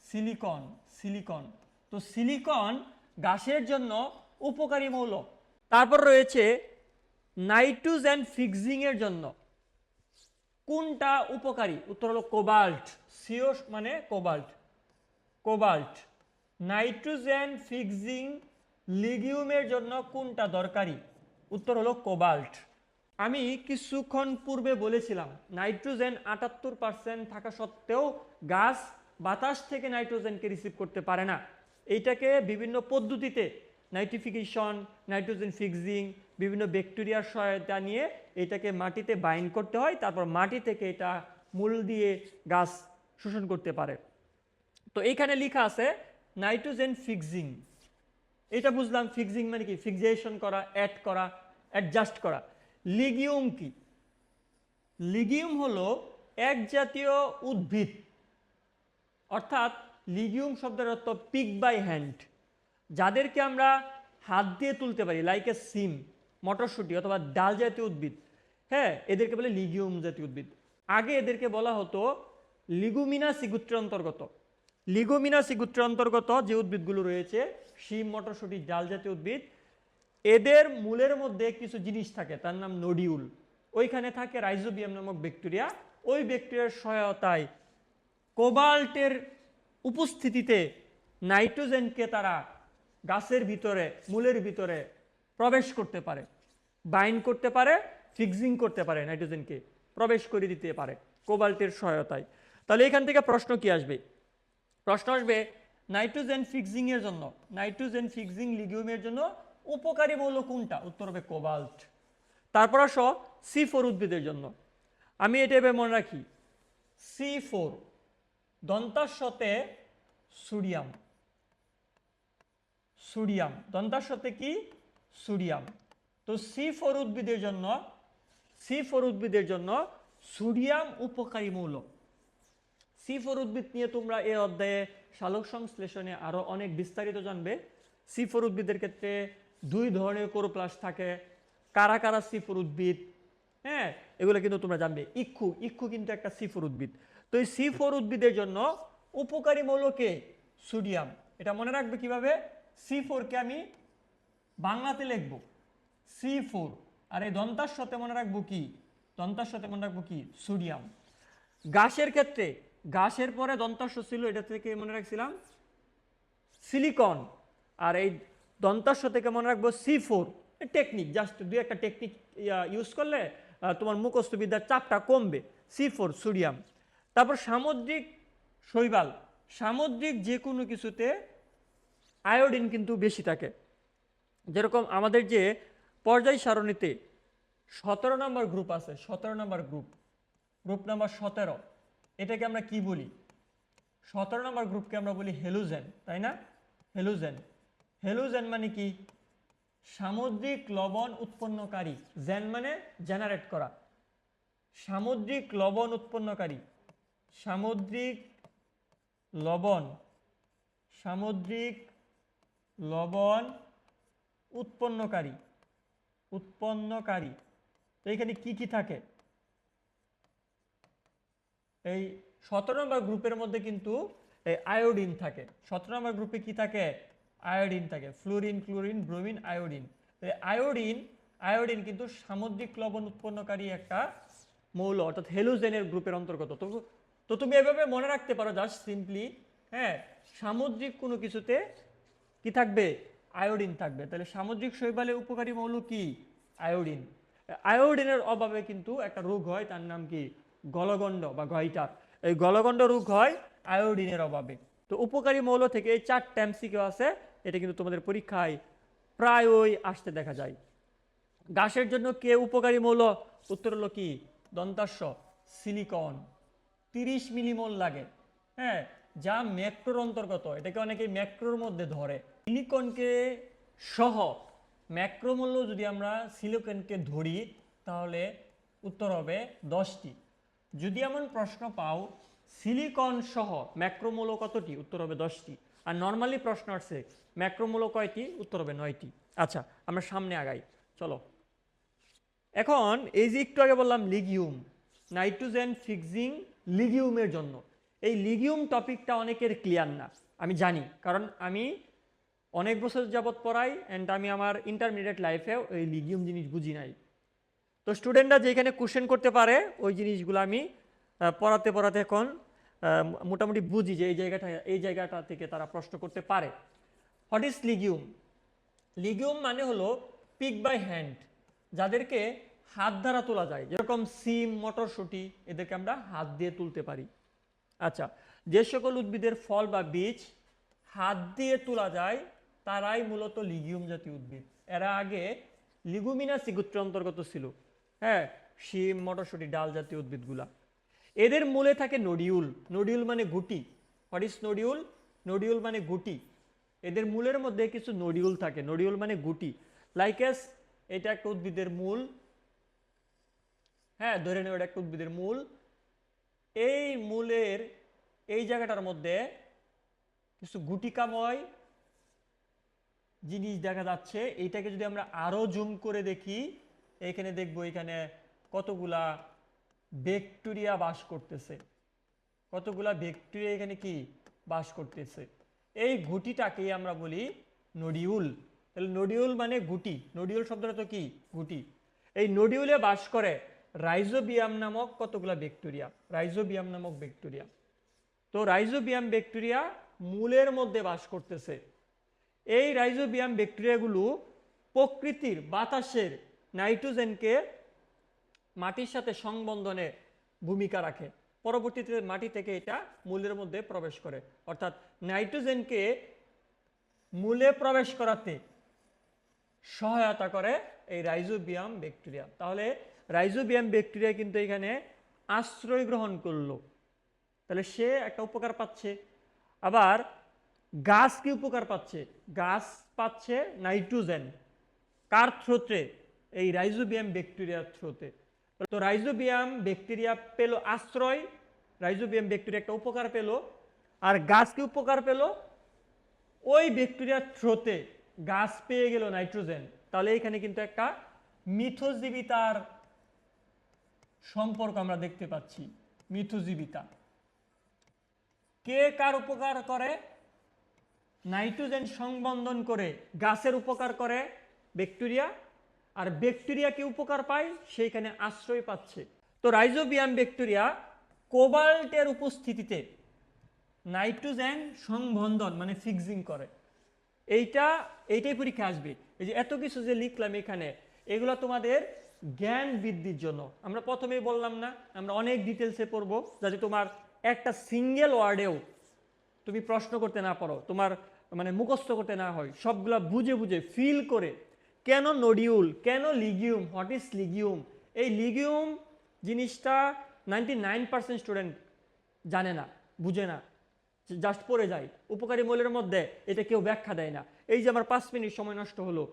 সিলিকন, সিলিকন। তো সিলিকন ঘাসের জন্য উপকারী মৌল। তারপর রয়েছে নাইট্রোজেন ফিক্সিং এর জন্য কোনটা উপকারী? উত্তর হলো কোবাল্ট। সিও মানে কোবাল্ট, কোবাল্ট। নাইট্রোজেন ফিক্সিং লিগিউমের জন্য কোনটা দরকারি? উত্তর হলো কোবাল্ট। আমি কিছুক্ষণ পূর্বে বলেছিলাম নাইট্রোজেন 78% থাকা সত্ত্বেও গাছ বাতাস থেকে নাইট্রোজেনকে রিসিভ করতে পারে না। এইটাকে বিভিন্ন পদ্ধতিতে নাইট্রিফিকেশন, নাইট্রোজেন ফিক্সিং, বিভিন্ন ব্যাকটেরিয়ার সহায়তা নিয়ে এটাকে মাটিতে বাইন্ড করতে হয়, তারপর মাটি থেকে এটা মূল দিয়ে গাছ শোষণ করতে পারে। তো এইখানে লেখা আছে নাইট্রোজেন ফিক্সিং। এটা বুঝলাম, ফিক্সিং মানে কি? ফিক্সেশন করা, অ্যাড করা, অ্যাডজাস্ট করা। লিগিউম কি? লিগিউম হলো এক জাতীয় উদ্ভিদ, অর্থাৎ লিগিউম শব্দের অর্থ পিক বাই হ্যান্ড, যাদেরকে আমরা হাত দিয়ে তুলতে পারি, লাইক এ সিম, মটরশুঁটি অথবা ডাল জাতীয় উদ্ভিদ। হ্যাঁ, এদেরকে বলে লিগিউম জাতীয় উদ্ভিদ। আগে এদেরকে বলা হতো লিগুমিনাসি গোত্রের অন্তর্গত। লিগুমিনাসি গোত্রের অন্তর্গত যে উদ্ভিদগুলো রয়েছে, শিম, মটরশুঁটি, ডাল জাতীয় উদ্ভিদ, এদের মূলের মধ্যে কিছু জিনিস থাকে, তার নাম নোডিউল। ওইখানে থাকে রাইজোবিয়াম নামক ব্যাকটেরিয়া। ওই ব্যাকটেরিয়ার সহায়তায় কোবাল্টের উপস্থিতিতে নাইট্রোজেনকে তারা গাছের ভিতরে, মূলের ভিতরে প্রবেশ করতে পারে, বাইন্ড করতে পারে, ফিক্সিং করতে পারে নাইট্রোজেনকে। প্রবেশ করে দিতে পারে কোবাল্টের সহায়তায়। তাহলে এখান থেকে প্রশ্ন কি আসবে? প্রশ্ন আসবে নাইট্রোজেন ফিক্সিং এর জন্য, নাইট্রোজেন ফিক্সিং লিগিউমের জন্য উপকারী মৌল কোনটা? উত্তর হবে কোবাল্ট। তারপর আসো C4 উদ্ভিদের জন্য। আমি এটা এভাবে মনে রাখি, C4 দন্তাস্বতে সোডিয়াম, সোডিয়াম দন্তাস্বতে কি? সোডিয়াম। তো C4 উদ্ভিদের জন্য, C4 উদ্ভিদের জন্য সোডিয়াম উপকারী মৌল। C4 উদ্ভিদ নিয়ে তোমরা এই অধ্যায়ে সালোক সংশ্লেষণে আরো অনেক বিস্তারিত জানবে। C4 উদ্ভিদের ক্ষেত্রে দুই ধরনের ক্লোরোপ্লাস্ট থাকে, কারা কারা C4 উদ্ভিদ, হ্যাঁ এগুলো কিন্তু তোমরা জানবে। ইক্ষু, ইক্ষু কিন্তু একটা C4 উদ্ভিদ। তো এই C4 উদ্ভিদের জন্য উপকারী মৌল কে? সোডিয়াম। এটা মনে রাখবে কিভাবে? C4 কে আমি বাংলাতে লিখব C4, আর এই দন্তাস্বতে মনে রাখবো কি? দন্তাস্বতে মনে রাখবো কি? সোডিয়াম। ঘাসের ক্ষেত্রে, ঘাসের পরে দন্তাস্ব ছিল, এটা থেকে মনে রাখছিলাম সিলিকন, আর এই দন্তাস্ব থেকে মনে রাখবো C4। টেকনিক, জাস্ট দুই একটা টেকনিক ইউজ করলে তোমার মুখস্থ বিদ্যার চাপটা কমবে। C4 sodium. তারপর সামুদ্রিক শৈবাল, সামুদ্রিক যে কোনো কিছুতে আয়োডিন কিন্তু বেশি থাকে। যেরকম আমাদের যে পর্যায় সারণীতে 17 নম্বর গ্রুপ আছে, 17 নম্বর গ্রুপ, গ্রুপ নাম্বার 17, এটাকে আমরা কি বলি? 17 নম্বর গ্রুপকে আমরা বলি হেলোজেন, তাই না? হেলোজেন। হেলোজেন মানে কি? সামুদ্রিক লবণ উৎপন্নকারী। জেন মানে জেনারেট করা। সামুদ্রিক লবণ উৎপন্নকারী, সামুদ্রিক লবণ, সামুদ্রিক লবণ উৎপন্নকারী, উৎপন্নকারী। তো এখানে কি কি থাকে? এই 17 নম্বর গ্রুপের মধ্যে কিন্তু এই আয়োডিন থাকে। 17 নম্বর গ্রুপে কি থাকে? আয়োডিন থাকে, fluorine, chlorine, bromine, iodine. Iodine, iodine কিন্তু সামুদ্রিক লবণ উৎপন্নকারী একটা মৌল, অর্থাৎ হেলোজেনের গ্রুপের অন্তর্গত। তো তুমি এভাবে মনে রাখতে পারো জাস্ট সিম্পলি, হ্যাঁ সামুদ্রিক কোনো কিছুতে কি থাকবে? আয়োডিন থাকবে। তাহলে সামুদ্রিক শৈবালের উপকারী মৌল কি? আয়োডিন। আয়োডিনের অভাবে কিন্তু একটা রোগ হয়, তার নাম কি? গলগণ্ড বা গয়টার। এই গলগণ্ড রোগ হয় আয়োডিনের অভাবে। তো উপকারী মৌল থেকে এই 4টা এমসিকিউ আছে, এটা কিন্তু তোমাদের পরীক্ষায় প্রায়ই আসতে দেখা যায়। ঘাসের জন্য কে উপকারী মৌল? উত্তর হলো কি? দন্তাস্ব সিলিকন। 30 মিলিমোল লাগে, হ্যাঁ যা ম্যাক্রোর অন্তর্গত। এটাকে অনেকে ম্যাক্রোর মধ্যে ধরে। সিলিকনকে সহ ম্যাক্রোমূল্য যদি আমরা সিলিকনকে ধরি তাহলে উত্তর হবে 10টি। যদি এমন প্রশ্ন পাও সিলিকন সহ ম্যাক্রোমূল্য কতটি? উত্তর হবে 10টি। আর নর্মালি প্রশ্ন আসছে ম্যাক্রোমূল্য কয়টি? উত্তর হবে 9টি। আচ্ছা আমরা সামনে আগাই, চলো। এখন এই যে একটু আগে বললাম লিগিউম, নাইট্রোজেন ফিক্সিং লিগিউমের জন্য। এই লিগিউম টপিকটা অনেকের ক্লিয়ার না, আমি জানি, কারণ আমি অনেক বছর যাবত পড়াই অ্যান্ড আমি আমার ইন্টারমিডিয়েট লাইফেও এই লিগিউম জিনিস বুঝি নাই। তো স্টুডেন্টরা যেখানে কোশ্চেন করতে পারে ওই জিনিসগুলো আমি পড়াতে পড়াতে এখন মোটামুটি বুঝি যে এই জায়গাটা থেকে তারা প্রশ্ন করতে পারে। What is legume? লিগিউম মানে হলো পিক বাই হ্যান্ড, যাদেরকে হাত দ্বারা তোলা যায়, যেরকম সিম, মটরশুঁটি, এদেরকে আমরা হাত দিয়ে তুলতে পারি। আচ্ছা, যে সকল উদ্ভিদের ফল বা বীজ হাত দিয়ে তোলা যায় তারাই মূলত লিগিউম জাতীয় উদ্ভিদ। এরা আগে লিগুমিনাসি গোত্রের অন্তর্গত ছিল, হ্যাঁ শিম, মটরশুঁটি, ডাল জাতীয় উদ্ভিদগুলা। এদের মূলে থাকে নোডিউল। নোডিউল মানে গুটি। What is nodule? নোডিউল মানে গুটি। এদের মূলের মধ্যে কিছু নোডিউল থাকে। নোডিউল মানে গুটি। লাইকেস এটা একটা উদ্ভিদের মূল, হ্যাঁ ধরে নেব এটা একটা উদ্ভিদের মূল। এই মূলের এই জায়গাটার মধ্যে কিছু গুটিকাময় জিনিস দেখা যাচ্ছে। এইটাকে যদি আমরা আরো জুম করে দেখি, এখানে দেখবো এখানে কতগুলা ব্যাকটেরিয়া বাস করতেছে, কতগুলা ব্যাকটেরিয়া এখানে কি বাস করতেছে। এই গুটিটাকেই আমরা বলি নোডিউল। তাহলে নোডিউল মানে গুটি, নোডিউল শব্দটা তো কি? গুটি। এই নোডিউলে বাস করে রাইজোবিয়াম নামক কতগুলা ব্যাকটেরিয়া, রাইজোবিয়াম নামক ব্যাকটেরিয়া। তো রাইজোবিয়াম ব্যাকটেরিয়া মূলের মধ্যে বাস করতেছে। এই রাইজোবিয়াম ব্যাকটেরিয়াগুলো প্রকৃতির বাতাসের নাইট্রোজেনকে মাটির সাথে সংবন্ধনে ভূমিকা রাখে। পরবর্তীতে মাটি থেকে এটা মূলের মধ্যে প্রবেশ করে, অর্থাৎ নাইট্রোজেনকে মূলে প্রবেশ করাতে সহায়তা করে এই রাইজোবিয়াম ব্যাকটেরিয়া। তাহলে রাইজোবিয়াম ব্যাকটেরিয়া কিন্তু এখানে আশ্রয় গ্রহণ করলো, তাহলে সে একটা উপকার পাচ্ছে। আবার গাছ কি উপকার পাচ্ছে? গাছ পাচ্ছে নাইট্রোজেন। কার থ্রোতে? এই রাইজোবিয়াম ব্যাকটেরিয়ার থ্রোতে। তো রাইজোবিয়াম ব্যাকটেরিয়া পেল আশ্রয়, রাইজোবিয়াম ব্যাকটেরিয়া একটা উপকার পেল। আর গাছ কি উপকার পেল? ওই ব্যাকটেরিয়ার থ্রোতে গাছ পেয়ে গেল নাইট্রোজেন। তাহলে এখানে কিন্তু একটা মিথজীবিতার সম্পর্ক আমরা দেখতে পাচ্ছি। মিথজীবিতা কে কার উপকার করে? নাইট্রোজেন সংবন্ধন করে গাছের উপকার করে ব্যাকটেরিয়া, আর ব্যাকটেরিয়া কি উপকার পায়? সেইখানে আশ্রয় পাচ্ছে। তো রাইজোবিয়াম ব্যাকটেরিয়া কোবাল্টের উপস্থিতিতে নাইট্রোজেন সংবন্ধন মানে ফিক্সিং করে। এইটাই পরীক্ষা আসবে। এই যে এত কিছু যে লিখলাম এখানে, এগুলো তোমাদের জ্ঞান বৃদ্ধির জন্য। আমরা প্রথমেই বললাম না, আমরা অনেক ডিটেলসে পড়বো, যাতে তোমার একটা সিঙ্গেল ওয়ার্ডেও তুমি প্রশ্ন করতে না পারো, তোমার মানে মুখস্থ করতে না হয়, সবগুলা বুঝে বুঝে ফিল করে। কেন নোডিউল, কেন লিগিউম, হোয়াট ইজ লিগিউম? এই লিগিউম জিনিসটা 99% স্টুডেন্ট জানে না, বুঝে না, জাস্ট পড়ে যায়। উপকারী মৌলের মধ্যে এটা কেউ ব্যাখ্যা দেয় না। এই যে আমার 5 মিনিট সময় নষ্ট হলো,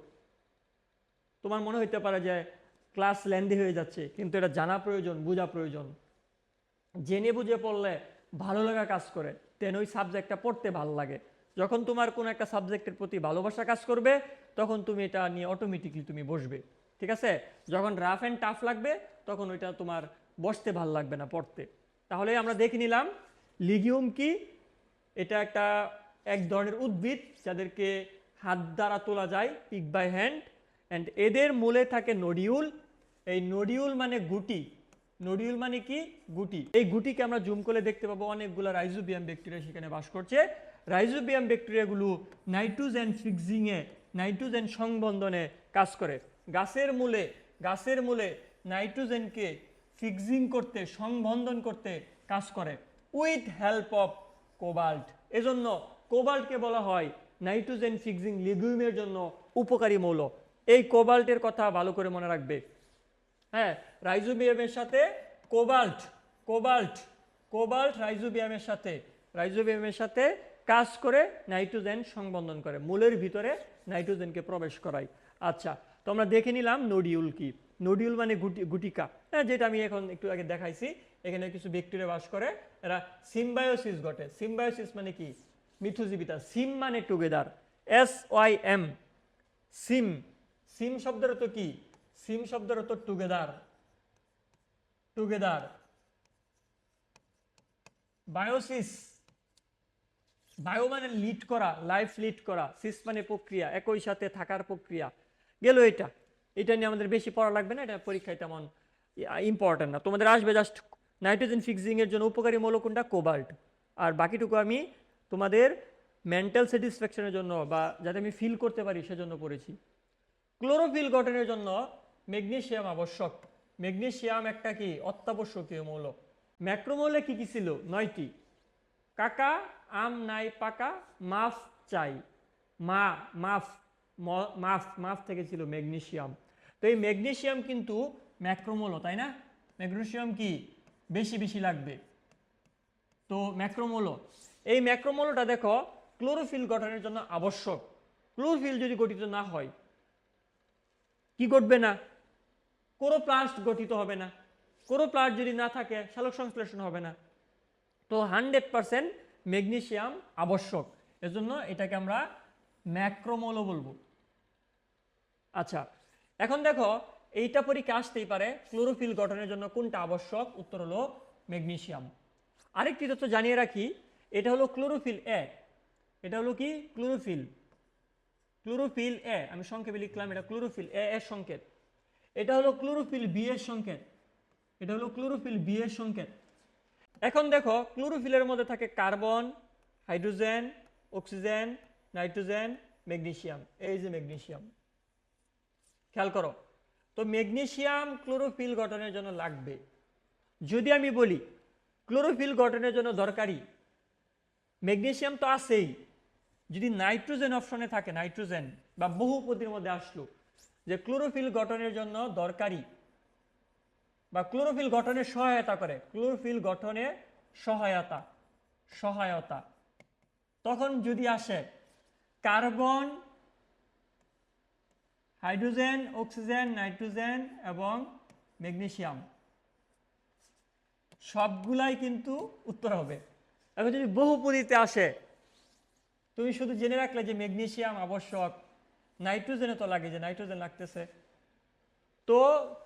তোমার মনে হইতে পারে যে ক্লাস লেন্দি হয়ে যাচ্ছে, কিন্তু এটা জানা প্রয়োজন, বোঝা প্রয়োজন। জেনে বুঝে পড়লে ভালো লাগা কাজ করে, তেন ওই সাবজেক্টটা পড়তে ভালো লাগে। যখন তোমার কোনো একটা সাবজেক্টের প্রতি ভালোবাসা কাজ করবে, তখন তুমি এটা নিয়ে অটোমেটিকলি তুমি বসবে, ঠিক আছে? যখন রাফ অ্যান্ড টাফ লাগবে, তখন ওইটা তোমার বসতে ভালো লাগবে না, পড়তে। তাহলে আমরা দেখে নিলাম লিগিউম কি। এটা এক ধরনের উদ্ভিদ যাদেরকে হাত দ্বারা তোলা যায়, পিক বাই হ্যান্ড। অ্যান্ড এদের মূলে থাকে নোডিউল। এই নোডিউল মানে গুটি। নোডিউল মানে কি? গুটি। এই গুটিকে আমরা জুম করে দেখতে পাবো অনেকগুলো রাইজোবিয়াম ব্যাকটেরিয়া সেখানে বাস করছে। রাইজোবিয়াম ব্যাকটেরিয়াগুলো নাইট্রোজেন ফিক্সিংয়ে, নাইট্রোজেন সংবন্ধনে কাজ করে। গাছের মূলে নাইট্রোজেনকে ফিক্সিং করতে, সংবন্ধন করতে কাজ করে উইথ হেল্প অফ কোবাল্ট। এজন্য কোবাল্টকে বলা হয় নাইট্রোজেন ফিক্সিং লিগিউমের জন্য উপকারী মৌল। এই কোবাল্টের কথা ভালো করে মনে রাখবে। হ্যাঁ, রাইজোবিয়ামের সাথে কোবাল্ট রাইজোবিয়ামের সাথে কাজ করে নাইট্রোজেন সংবন্ধন করে, মূলের ভিতরে নাইট্রোজেনকে প্রবেশ করায়। আচ্ছা, তো আমরা দেখে নিলাম নোডিউল কি। নোডিউল মানে গুটিকা, হ্যাঁ, যেটা আমি এখন একটু আগে দেখাইছি। এখানে কিছু ব্যাকটেরিয়া বাস করে, এরা সিম্বায়োসিস ঘটে। সিম্বায়োসিস মানে কি? মিথজীবিতা। সিম মানে টুগেদার, SYM, সিম শব্দের অর্থ কি? সিম শব্দের অর্থ টুগেদার। বায়োসিস, বায়ো মানে লিড করা, লাইফ লিড করা, সিস মানে প্রক্রিয়া, একই সাথে থাকার প্রক্রিয়া। গেল এটা নিয়ে আমাদের বেশি পড়া লাগবে না, এটা পরীক্ষায় তেমন ইম্পর্টেন্ট না। তোমাদের আসবে জাস্ট নাইট্রোজেন ফিক্সিং এর জন্য উপকারী মৌল কোনটা? কোবাল্ট। আর বাকিটুকু আমি তোমাদের মেন্টাল স্যাটিসফ্যাকশনের জন্য বা যাতে আমি ফিল করতে পারি সেজন্য পড়েছি। ক্লোরোফিল গঠনের জন্য ম্যাগনেসিয়াম আবশ্যক। ম্যাগনেসিয়াম একটা কি? অত্যাবশ্যকীয় মৌল। ম্যাক্রোমৌলে কি কি ছিল? 9টি। কাকা, আম নাই পাকা, মাফ চাই, মাফ থেকে ছিল ম্যাগনেসিয়াম। তো এই ম্যাগনেসিয়াম কিন্তু ম্যাক্রোমৌল, তাই না? ম্যাগনেসিয়াম কি? বেশি লাগবে। তো ম্যাক্রোমৌল, এই ম্যাক্রোমৌলটা দেখো ক্লোরোফিল গঠনের জন্য আবশ্যক। ক্লোরোফিল যদি গঠিত না হয় কি ঘটবে না? ক্লোরোপ্লাস্ট গঠিত হবে না। ক্লোরোপ্লাস্ট যদি না থাকে সালোক সংশ্লেষণ হবে না। তো 100% ম্যাগনেসিয়াম আবশ্যক, এজন্য এটাকে আমরা ম্যাক্রোমৌল বলবো। আচ্ছা, এখন দেখো এইটা পরীক্ষা আসতেই পারে, ক্লোরোফিল গঠনের জন্য কোনটা আবশ্যক? উত্তর হলো ম্যাগনেসিয়াম। আরেকটি তথ্য জানিয়ে রাখি, এটা হলো ক্লোরোফিল এ। এটা হলো কি? Chlorophyll A. আমি সংক্ষেপে লিখলাম, এটা ক্লোরোফিল এ এর সংকেত। এটা হলো ক্লোরোফিল বি এর সংকেত। এখন দেখো ক্লোরোফিলের মধ্যে থাকে carbon, hydrogen, oxygen, nitrogen, magnesium. এই যে ম্যাগনেসিয়াম, খেয়াল করো। তো ম্যাগনেসিয়াম ক্লোরোফিল গঠনের জন্য লাগবে। যদি আমি বলি ক্লোরোফিল গঠনের জন্য দরকারি, ম্যাগনেসিয়াম তো আছেই, যদি নাইট্রোজেন অপশনে থাকে, নাইট্রোজেন বা বহুপদীর মধ্যে আসলো যে ক্লোরোফিল গঠনের জন্য দরকারি বা ক্লোরোফিল গঠনে সহায়তা করে, ক্লোরোফিল গঠনে সহায়তা সহায়তা তখন যদি আসে কার্বন, হাইড্রোজেন, অক্সিজেন, নাইট্রোজেন এবং ম্যাগনেসিয়াম, সবগুলাই কিন্তু উত্তর হবে। এখন যদি বহুপদীতে আসে, তুমি শুধু জেনে রাখলে যে ম্যাগনেসিয়াম আবশ্যক, নাইট্রোজেনে তো লাগে, যে নাইট্রোজেন লাগতেছে। তো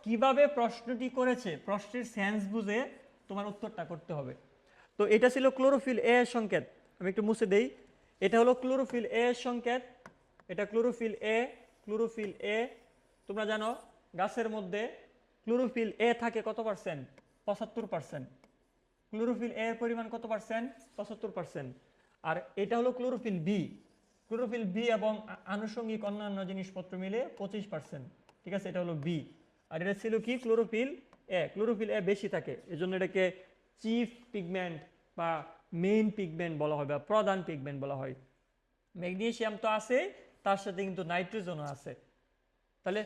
কিভাবে প্রশ্নটি করেছে, প্রশ্নের সেন্স বুঝে তোমার উত্তরটা করতে হবে। তো এটা ছিল ক্লোরোফিল এ এর সংকেত। আমি একটু মুছে দেই, এটা হলো ক্লোরোফিল এ এর সংকেত, এটা ক্লোরোফিল এ। ক্লোরোফিল এ তোমরা জানো গাছের মধ্যে ক্লোরোফিল এ থাকে কত পার্সেন্ট? 75%। ক্লোরোফিল এ এর পরিমাণ কত পার্সেন্ট? 75%। আর এটা হলো ক্লোরোফিল বি। ক্লোরোফিল বি এবং আনুষঙ্গিক অন্যান্য জিনিসপত্র মিলে 25%। ঠিক আছে, এটা হলো বি। আর এটা ছিল কি? Chlorophyll A. ক্লোরোফিল এ বেশি থাকে, এজন্য এটাকে চিফ পিগমেন্ট বা মেইন পিগমেন্ট বলা হয় বা প্রধান পিগমেন্ট বলা হয়। ম্যাগনেসিয়াম তো আছে, তার সাথে কিন্তু নাইট্রোজেনও আছে। তাহলে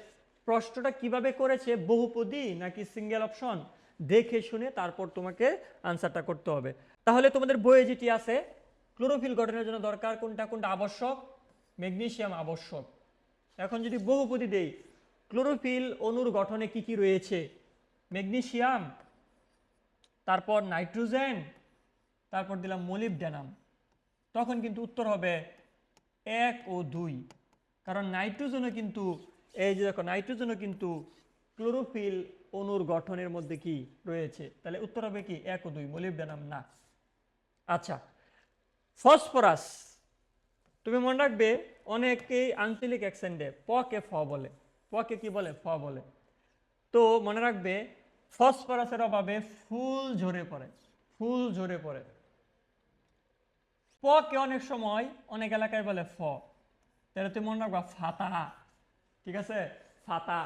প্রশ্নটা কিভাবে করেছে, বহুপদী নাকি সিঙ্গেল অপশন, দেখে শুনে তারপর তোমাকে আনসারটা করতে হবে। তাহলে তোমাদের বইয়ে যেটি আছে, ক্লোরোফিল গঠনের জন্য দরকার কোনটা কোনটা আবশ্যক? ম্যাগনেসিয়াম আবশ্যক। এখন যদি বহুপদী দেই, ক্লোরোফিল অণুর গঠনে কি কি রয়েছে? ম্যাগনেসিয়াম, তারপর নাইট্রোজেন, তারপর দিলাম মোলিবডেনাম। তখন কিন্তু উত্তর হবে 1 ও 2। কারণ নাইট্রোজেনও কিন্তু, এই যে দেখো, নাইট্রোজেনও কিন্তু ক্লোরোফিল অণুর গঠনের মধ্যে কি রয়েছে। তাহলে উত্তর হবে কি 1 ও 2, মোলিবডেনাম না। আচ্ছা, ফসফরাস, তুমি মনে রাখবে অনেকেই আঞ্চলিক অ্যাকসেন্টে প কে ফ বলে, প কে কি বলে? ফ বলে। তো মনে রাখবে ফসফরাসের অভাবে ফুল ঝরে পড়ে, ফুল ঝরে পড়ে। প কে অনেক সময় অনেক এলাকায় বলে ফ, তাহলে তুমি মনে রাখবা ফাতা। ঠিক আছে, ফাতা।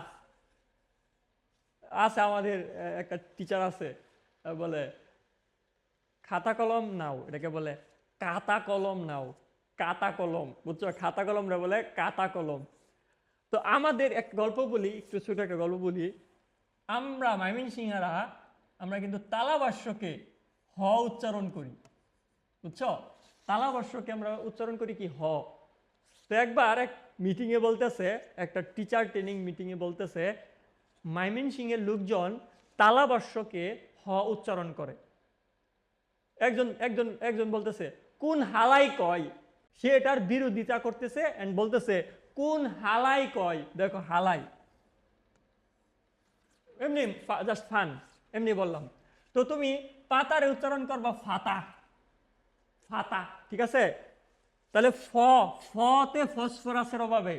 আছে আমাদের একটা টিচার আছে, বলে খাতা কলম নাও, এটাকে বলে কাতা কলম নাও, কাতা কলম, বুঝছো? খাতা কলম রে বলে কাতা কলম। তো আমাদের এক গল্প বলি, একটু ছোট একটা গল্প বলি। আমরা ময়মনসিংহারা, আমরা কিন্তু তালাভাষ্যকে হ উচ্চারণ করি, বুঝছো? তালাভাষ্যকে আমরা উচ্চারণ করি কি? হ। তো একবার এক মিটিংয়ে বলতেছে, একটা টিচার ট্রেনিং মিটিংয়ে বলতেছে, ময়মনসিংহের লোকজন তালাভাষ্যকে হ উচ্চারণ করে। একজন একজন একজন বলতেছে কোন হালাই কয়, সে এটার বিরোধিতা করতেছে এন্ড বলতেছে কোন হালাই কয়। দেখো, হালাই, এমনি জাস্ট ফান, এমনি বললাম। তো তুমি পাতারে উচ্চারণ করবা ফাতা, ফাতা। ঠিক আছে, তাহলে ফতে ফসফরাসের অভাবে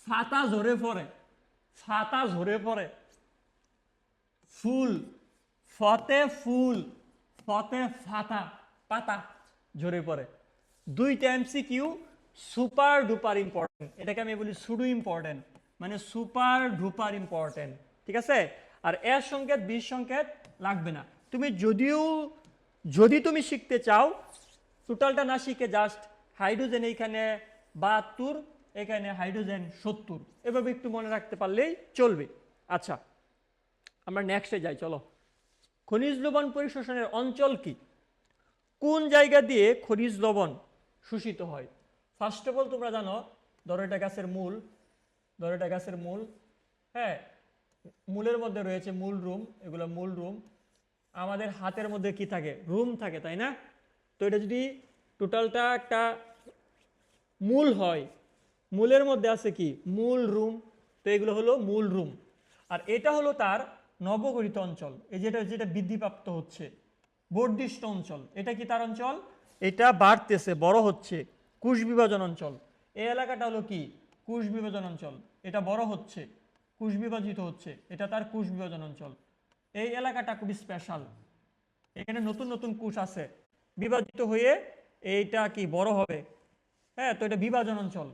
ফাতা ঝরে পড়ে, ফাতা ঝরে পড়ে। ফুল, ফতে ফুল, ফতে ফাতা, পাতা ঝরে পড়ে। দুইটা এমসিকিউ সুপার ডুপার ইম্পর্টেন্ট, এটাকে আমি বলি সুডু ইম্পর্টেন্ট, মানে সুপার ডুপার ইম্পর্টেন্ট। ঠিক আছে, আর এর সংকেত বিশ সংকেত লাগবে না। তুমি যদি তুমি শিখতে চাও, টোটালটা না শিখে জাস্ট হাইড্রোজেন এইখানে 72, এখানে হাইড্রোজেন 70, এভাবে একটু মনে রাখতে পারলেই চলবে। আচ্ছা, আমরা নেক্সটে যাই, চলো। খনিজ লবণ পরিশোষণের অঞ্চল কি? কোন জায়গা দিয়ে খনিজ লবণ শোষিত হয়? ফার্স্ট অফ অল তোমরা জানো, ধরো এটা গাছের মূল, ধরো এটা গাছের মূল। হ্যাঁ, মূলের মধ্যে রয়েছে মূল রুম, এগুলো মূল রুম। আমাদের হাতের মধ্যে কি থাকে? রুম থাকে, তাই না? তো এটা যদি টোটালটা একটা মূল হয়, মূলের মধ্যে আছে কি? মূল রুম। তো এগুলো হলো মূল রুম। আর এটা হলো তার নবগঠিত অঞ্চল, এই যেটা যেটা বৃদ্ধিপ্রাপ্ত হচ্ছে, বর্ধিষ্ণু অঞ্চল। এটা কি তার অঞ্চল? এটা বাড়তেছে, বড় হচ্ছে, কোষ বিভাজন অঞ্চল। এই এলাকাটা হলো কি? কোষ বিভাজন অঞ্চল। এটা বড় হচ্ছে, কোষ বিভাজিত হচ্ছে, এটা তার কোষ বিভাজন অঞ্চল। এই এলাকাটা খুবই স্পেশাল, এখানে নতুন নতুন কোষ আছে, বিভাজিত হয়ে এইটা কি বড় হবে। হ্যাঁ, তো এটা বিভাজন অঞ্চল।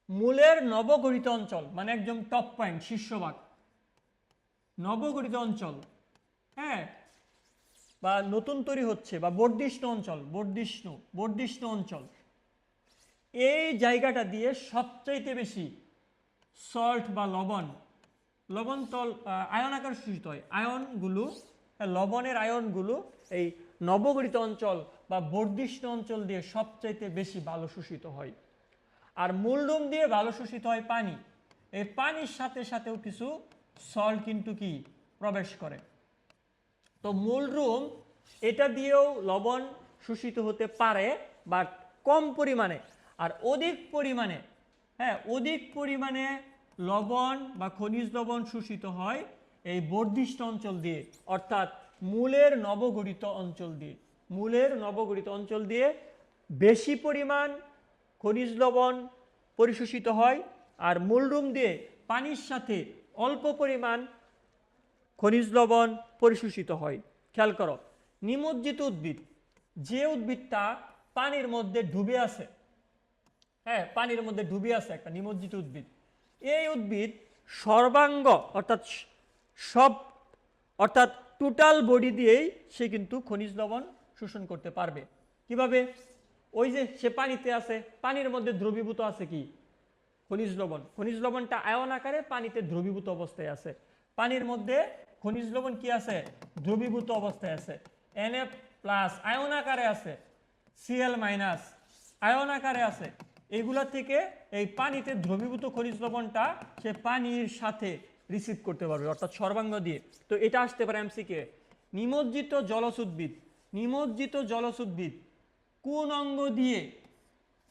মূলের নবগঠিত অঞ্চল মানে একদম টপ পয়েন্ট, শীর্ষভাগ, নবগঠিত অঞ্চল, হ্যাঁ, বা নতুন তৈরি হচ্ছে, বা বর্ধিষ্ণু অঞ্চল, বর্ধিষ্ণু অঞ্চল, এই জায়গাটা দিয়ে সবচাইতে বেশি সল্ট বা লবণ তল আয়ন আকার শোষিত হয়। আয়নগুলো, লবণের আয়নগুলো এই নবগঠিত অঞ্চল বা বর্ধিষ্ণু অঞ্চল দিয়ে সবচাইতে বেশি ভালো শোষিত হয়। আর মূলরুম দিয়ে ভালো শোষিত হয় পানি। এই পানির সাথে সাথেও কিছু সল্ট কিন্তু কি প্রবেশ করে। তো মূলরুম এটা দিয়েও লবণ শোষিত হতে পারে, বাট কম পরিমাণে। আর অধিক পরিমাণে, হ্যাঁ, অধিক পরিমাণে লবণ বা খনিজ লবণ শোষিত হয় এই বর্ধিষ্ণু অঞ্চল দিয়ে, অর্থাৎ মূলের নবগঠিত অঞ্চল দিয়ে। মূলের নবগঠিত অঞ্চল দিয়ে বেশি পরিমাণ খনিজ লবণ পরিশোষিত হয়, আর মূলরুম দিয়ে পানির সাথে অল্প পরিমাণ খনিজ লবণ পরিশোষিত হয়। খেয়াল করো, নিমজ্জিত উদ্ভিদ, যে উদ্ভিদটা পানির মধ্যে ডুবে আছে, হ্যাঁ, পানির মধ্যে ডুবে আছে একটা নিমজ্জিত উদ্ভিদ, এই উদ্ভিদ সর্বাঙ্গ অর্থাৎ টোটাল বডি দিয়েই সে কিন্তু খনিজ লবণ শোষণ করতে পারবে। কিভাবে? ওই যে সে পানিতে আছে, পানির মধ্যে দ্রবীভূত আছে কি খনিজ লবণ। খনিজ লবণটা আয়ন আকারে পানিতে দ্রবীভূত অবস্থায় আছে। পানির মধ্যে খনিজ লবণ কি আছে? দ্রবীভূত অবস্থায় আছে। Na+ আয়ন আকারে আছে, Cl- আয়ন আকারে আছে। এইগুলা থেকে এই পানিতে দ্রবীভূত খনিজ লবণটা সে পানির সাথে রিসিভ করতে পারবে, অর্থাৎ সর্বাঙ্গ দিয়ে। তো এটা আসতে পারে এমসিকিউ। নিমজ্জিত জলজ উদ্ভিদ, নিমজ্জিত জলজ উদ্ভিদ কোন অঙ্গ দিয়ে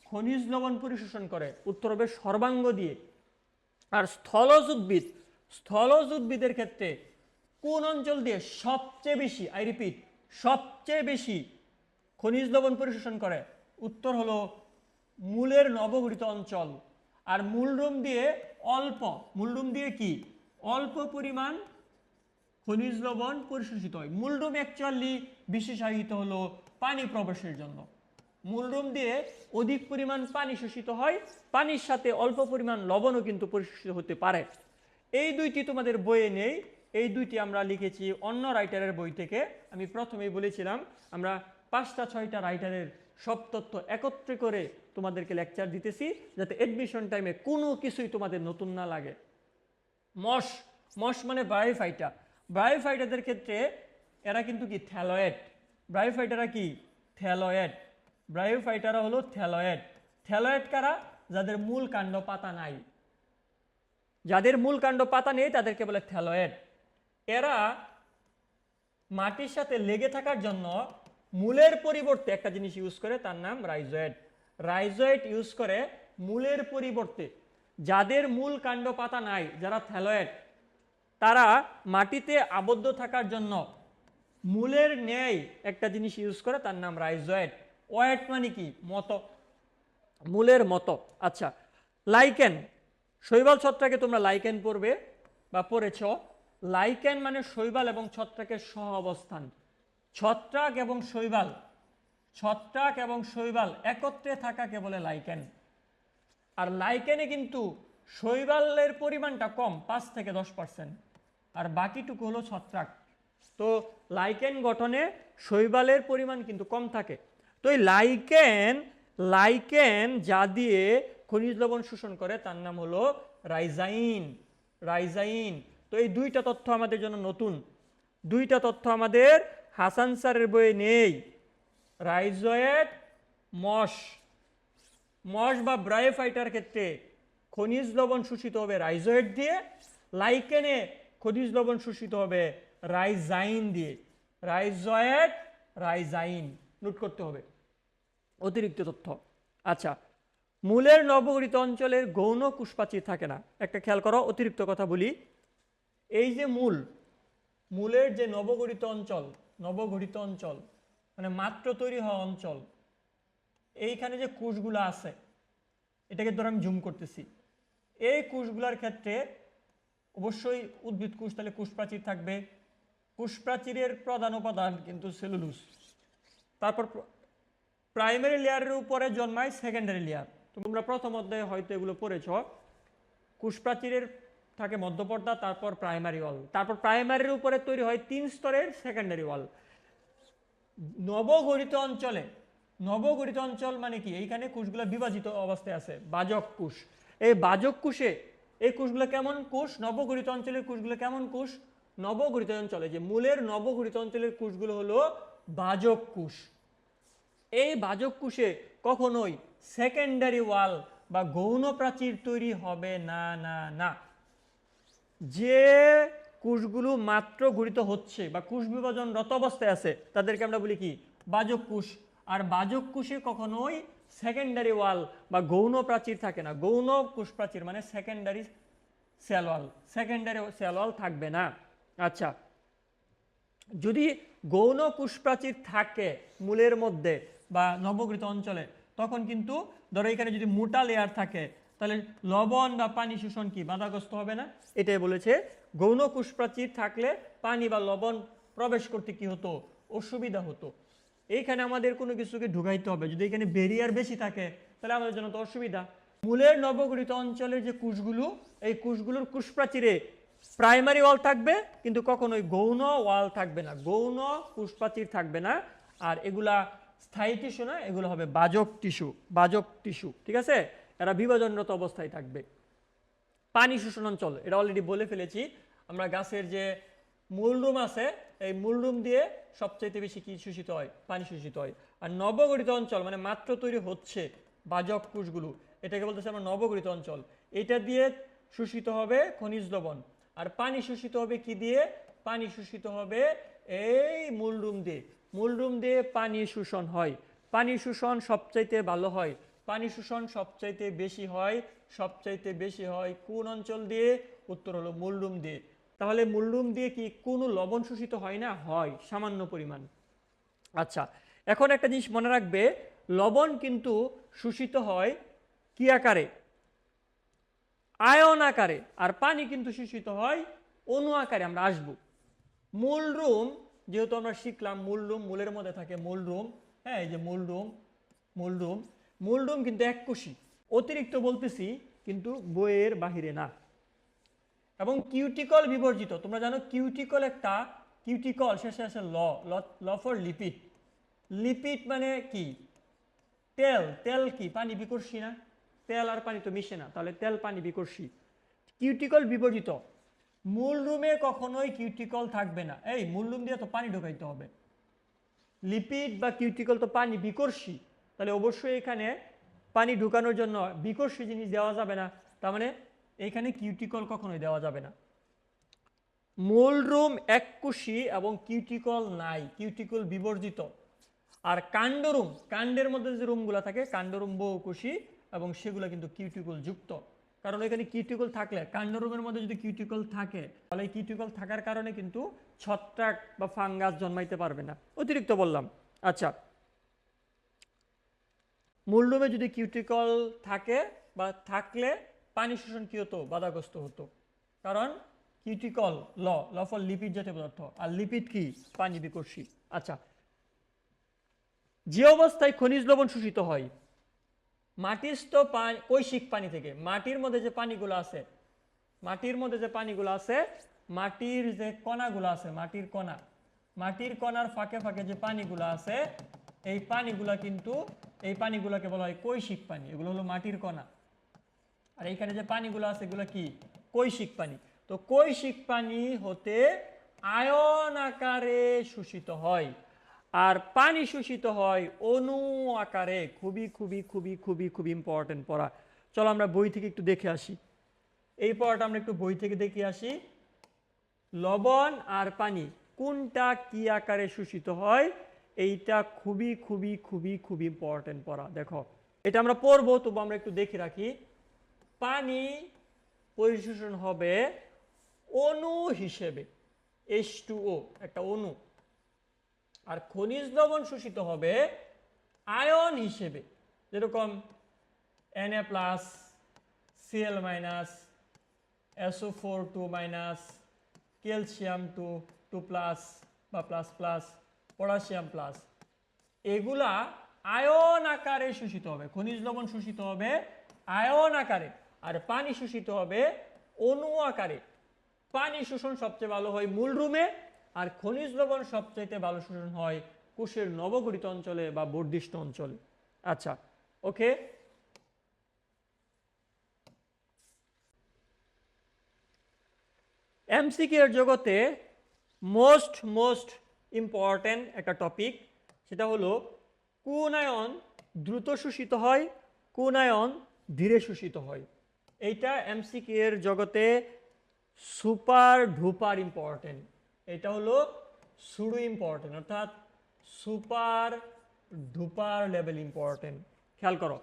খনিজ লবণ পরিশোষণ করে? উত্তর হবে সর্বাঙ্গ দিয়ে। আর স্থলজ উদ্ভিদের ক্ষেত্রে কোন অঞ্চল দিয়ে সবচেয়ে বেশি, আই রিপিট, সবচেয়ে বেশি খনিজ লবণ পরিশোষণ করে? উত্তর হলো মূলের নবগঠিত অঞ্চল। আর মূলরুম দিয়ে কি অল্প পরিমাণ খনিজ লবণ পরিশোষিত হয়। মূলরুম অ্যাকচুয়ালি বিশেষায়িত হলো পানি প্রবেশের জন্য। মূলরুম দিয়ে অধিক পরিমাণ পানি শোষিত হয়, পানির সাথে অল্প পরিমাণ লবণও কিন্তু পরিশোষিত হতে পারে। এই দুইটি তোমাদের বইয়ে নেই, এই দুইটি আমরা লিখেছি অন্য রাইটারের বই থেকে। আমি প্রথমেই বলেছিলাম আমরা 5টা-6টা রাইটারের সব তথ্য একত্রে করে তোমাদেরকে লেকচার দিতেছি, যাতে অ্যাডমিশন টাইমে কোনো কিছুই তোমাদের নতুন না লাগে। মশ মানে ব্রায়োফাইটা। ব্রায়োফাইটাদের ক্ষেত্রে এরা কিন্তু কি থ্যালয়েড। ব্রায়োফাইটারা কি থ্যালয়েড। ব্রায়োফাইটারা হলো থ্যালয়েড। থ্যালয়েড কারা? যাদের মূল কাণ্ড পাতা নাই। যাদের মূল কাণ্ড পাতা নেই তাদেরকে বলে থ্যালয়েড। এরা মাটির সাথে লেগে থাকার জন্য মূলের পরিবর্তে একটা জিনিস ইউজ করে, তার নাম রাইজয়েড। রাইজয়েড ইউজ করে মূলের পরিবর্তে। যাদের মূল কাণ্ড পাতা নাই, যারা থ্যালয়েড, তারা মাটিতে আবদ্ধ থাকার জন্য মূলের ন্যায় একটা জিনিস ইউজ করে, তার নাম রাইজয়েড। ওয়েট মানে কি মতো, মূলের মতো। আচ্ছা, লাইকেন, শৈবাল ছত্রাকে তোমরা লাইকেন পড়বে বা পড়েছ। লাইকেন মানে শৈবাল এবং ছত্রাকের সহ অবস্থান। ছত্রাক এবং শৈবাল একত্রে থাকাকে বলে লাইকেন। আর লাইকেনে কিন্তু শৈবালের পরিমাণটা কম, 5 থেকে 10%, আর বাকিটুকু হলো ছত্রাক। তো লাইকেন গঠনে শৈবালের পরিমাণ কিন্তু কম থাকে। তো এই লাইকেন যা দিয়ে খনিজ লবণ শোষণ করে তার নাম হলো রাইজাইন। তো এই দুইটা তথ্য আমাদের জন্য নতুন, দুইটা তথ্য আমাদের হাসান স্যারের বইয়ে নেই। রাইজয়েড, মশ বা ব্রায়োফাইটার ক্ষেত্রে খনিজ লবণ শোষিত হবে রাইজয়েড দিয়ে, লাইকেনে খনিজ লবণ শোষিত হবে রাইজাইন দিয়ে। রাইজাইন নোট করতে হবে, অতিরিক্ত তথ্য। আচ্ছা, মূলের নবগঠিত অঞ্চলের গৌণ কোষপ্রাচীর থাকে না। একটা খেয়াল করো, অতিরিক্ত কথা বলি। এই যে মূলের যে নবগঠিত অঞ্চল মানে মাত্র তৈরি হওয়া অঞ্চল, এইখানে যে কোষগুলো আছে, এটাকে ধরো আমি জুম করতেছি, এই কোষগুলোর ক্ষেত্রে অবশ্যই উদ্ভিদ কোষ, তাহলে কোষপ্রাচীর থাকবে। কোষপ্রাচীরের প্রধান উপাদান কিন্তু সেলুলোজ। তারপর প্রাইমারি লেয়ারের উপরে জন্মায় সেকেন্ডারি লেয়ার। তো তোমরা প্রথম অধ্যায়ে হয়তো এগুলো পড়েছ। কোষপ্রাচীরের থাকে মধ্যপর্দা, তারপর প্রাইমারি ওয়াল, তারপর প্রাইমারির উপরে তৈরি হয় 3 স্তরের সেকেন্ডারি ওয়াল। নবগঠিত অঞ্চলে, নবগঠিত অঞ্চল মানে কি, এইখানে কোষগুলো বিভাজিত অবস্থায় আছে, বাজক কোষ। এই বাজক কোষে এই কোষগুলো কেমন কোষ, নবগঠিত অঞ্চলের কোষগুলো কেমন কোষ, নবগঠিত অঞ্চলে যে মূলের নবগঠিত অঞ্চলের কোষগুলো হলো বাজক কোষ। এই বাজক কোষে কখনোই সেকেন্ডারি ওয়াল বা গৌণ প্রাচীর তৈরি হবে না না না। যে কোষগুলো মাত্র গঠিত হচ্ছে বা কোষ বিভাজনরত অবস্থায় আছে তাদেরকে আমরা বলি কি, বাজক কোষ। আর বাজক কোষে কখনোই সেকেন্ডারি ওয়াল বা গৌণ প্রাচীর থাকে না। গৌণ কোষ প্রাচীর মানে secondary cell wall, secondary cell wall থাকবে না। আচ্ছা, যদি গৌণ কোষ প্রাচীর থাকে মূলের মধ্যে বা নবগঠিত অঞ্চলে, তখন কিন্তু ধরো এখানে যদি মোটা লেয়ার থাকে তাহলে লবণ বা পানি শোষণ কি বাধাগ্রস্ত হবে না। এটাই বলেছে, গৌণ কোষ প্রাচীর থাকলে পানি বা লবণ প্রবেশ করতে কি হতো, অসুবিধা হতো। এইখানে আমাদের কোনো কিছুকে ঢুকাইতে হবে, যদি এখানে ব্যারিয়ার বেশি থাকে তাহলে আমাদের জন্য তো অসুবিধা। মূলের নবগঠিত অঞ্চলের যে কোষগুলো, এই কোষগুলোর কোষ প্রাচীরে প্রাইমারি ওয়াল থাকবে কিন্তু কখনোই গৌণ ওয়াল থাকবে না, গৌণ কোষ প্রাচীর থাকবে না। আর এগুলা স্থায়ী টিস্যু না, এগুলো হবে বাজক টিস্যু, বাজক টিস্যু, ঠিক আছে। এরা বিভাজনরত অবস্থায় থাকবে। পানি শোষণ অঞ্চল, এটা অলরেডি বলে ফেলেছি। আমরা গাছের যে মূলরুম আছে, এই মূলরুম দিয়ে সবচাইতে বেশি কি শোষিত হয়, পানি শোষিত হয়। আর নবগঠিত অঞ্চল মানে মাত্র তৈরি হচ্ছে বাজক কোষগুলো, এটাকে বলতেছে আমরা নবগঠিত অঞ্চল। এটা দিয়ে শোষিত হবে খনিজ লবণ। আর পানি শোষিত হবে কি দিয়ে, পানি শোষিত হবে এই মূলরুম দিয়ে। মূলরুম দিয়ে পানি শোষণ হয়। পানি শোষণ সবচাইতে ভালো হয়, পানি শোষণ সবচাইতে বেশি হয়, সবচাইতে বেশি হয় কোন অঞ্চল দিয়ে, উত্তর হলো মূলরুম দিয়ে। তাহলে মূলরুম দিয়ে কি কোনো লবণ শোষিত হয় না, হয় সামান্য পরিমাণ। আচ্ছা, এখন একটা জিনিস মনে রাখবে, লবণ কিন্তু শোষিত হয় কি আকারে, আয়ন আকারে। আর পানি কিন্তু শোষিত হয় অণু আকারে, আমরা আসবো। মূলরুম যেহেতু আমরা শিখলাম, মূলরুম, মূলের মধ্যে থাকে মূলরুম, হ্যাঁ এই যে মূলরুম, মূলরুম, মূলরুম কিন্তু এককোষী, অতিরিক্ত বলতেছি কিন্তু বইয়ের বাহিরে না। এবং কিউটিকল বিবর্জিত, তোমরা জানো কিউটিকল একটা, কিউটিকল শেষে আসে ল, ল ফর লিপিড। লিপিড মানে কি, তেল, তেল কি পানি বিকর্ষী না, তেল আর পানি তো মিশে না, তাহলে তেল পানি বিকর্ষী। কিউটিকল বিবর্জিত, মূলরুমে কখনোই কিউটিকল থাকবে না। এই মূলরুম দিয়ে তো পানি ঢোকাইতে হবে, লিপিড বা কিউটিকল তো পানি বিকর্ষী, তাহলে অবশ্যই এখানে পানি ঢুকানোর জন্য বিকর্ষী জিনিস দেওয়া যাবে না, তার মানে এখানে কিউটিকল কখনোই দেওয়া যাবে না। মূলরুম এককোষী এবং কিউটিকল নাই, কিউটিকল বিবর্জিত। আর কাণ্ডরুম, কাণ্ডের মধ্যে যে রুমগুলো থাকে, কাণ্ডরুম বহুকোষী এবং সেগুলো কিন্তু কিউটিকল যুক্ত। কারণ এখানে কিউটিকল থাকলে, কাণ্ডরুমের মধ্যে যদি কিউটিকল থাকে তাহলে এই কিউটিকল থাকার কারণে কিন্তু ছত্রাক বা ফাঙ্গাস জন্মাইতে পারবে না, অতিরিক্ত বললাম। আচ্ছা, মূলরুমে যদি কিউটিকল থাকে বা থাকলে পানি শোষণ কি হতো, বাধাগ্রস্ত হতো। কারণ কিউটিকল ল, ল ফর লিপিড জাতীয় পদার্থ, আর লিপিড কি, পানি বিকর্ষী। আচ্ছা, যে অবস্থায় খনিজ লবণ শোষিত হয় মাটিস্থ কৈশিক পানি থেকে, মাটির মধ্যে যে পানিগুলো আছে, মাটির মধ্যে যে পানিগুলো আছে, মাটির যে কণাগুলো আছে, মাটির কণা, মাটির কণার ফাঁকে ফাঁকে যে পানিগুলো আছে, এই পানিগুলা কিন্তু, এই পানিগুলোকে বলা হয় কৈশিক পানি, এগুলো হলো মাটির কণা। আর এইখানে যে পানিগুলো আছে এগুলো কি, কৈশিক পানি। তো কৈশিক পানি হতে আয়ন আকারে শোষিত হয়, আর পানি শোষিত হয় অণু আকারে। খুবই খুবই খুবই খুবই খুবই ইম্পর্টেন্ট পড়া। চলো আমরা বই থেকে একটু দেখে আসি, এই পড়াটা আমরা একটু বই থেকে দেখে আসি। লবণ আর পানি কোনটা কি আকারে শোষিত হয়, এইটা খুবই খুবই খুবই খুবই ইম্পর্টেন্ট পড়া। দেখো এটা আমরা পড়বো, তবু আমরা একটু দেখে রাখি। পানি পরিশোষণ হবে অণু হিসেবে, H2O একটা অণু। আর খনিজ লবণ শোষিত হবে আয়ন হিসেবে, যেরকম Na+, Cl-, SO4 2-, ক্যালসিয়াম 2 2+ বা প্লাস প্লাস, পটাশিয়াম প্লাস, এগুলা আয়ন আকারে শোষিত হবে, খনিজ লবণ শোষিত হবে আয়ন আকারে, আর পানি শোষিত হবে অণু আকারে। পানি শোষণ সবচেয়ে ভালো হয় মূল রুমে, আর খনিজ লবণ সবচেয়ে ভালো শোষণ হয় কোষের নবগঠিত অঞ্চলে বা বর্ধিষ্ণু অঞ্চলে। আচ্ছা, ওকে। এমসিকিউ এর জগতে মোস্ট ইম্পর্টেন্ট একটা টপিক, সেটা হলো কোন আয়ন দ্রুত শোষিত হয়, কোন আয়ন ধীরে শোষিত হয়। এইটা এমসিকিউ এর জগতে সুপার ডুপার ইম্পর্টেন্ট। এটা হলো সুডো ইম্পর্টেন্ট, অর্থাৎ সুপার ডুপার লেভেল ইম্পর্টেন্ট। খেয়াল করো,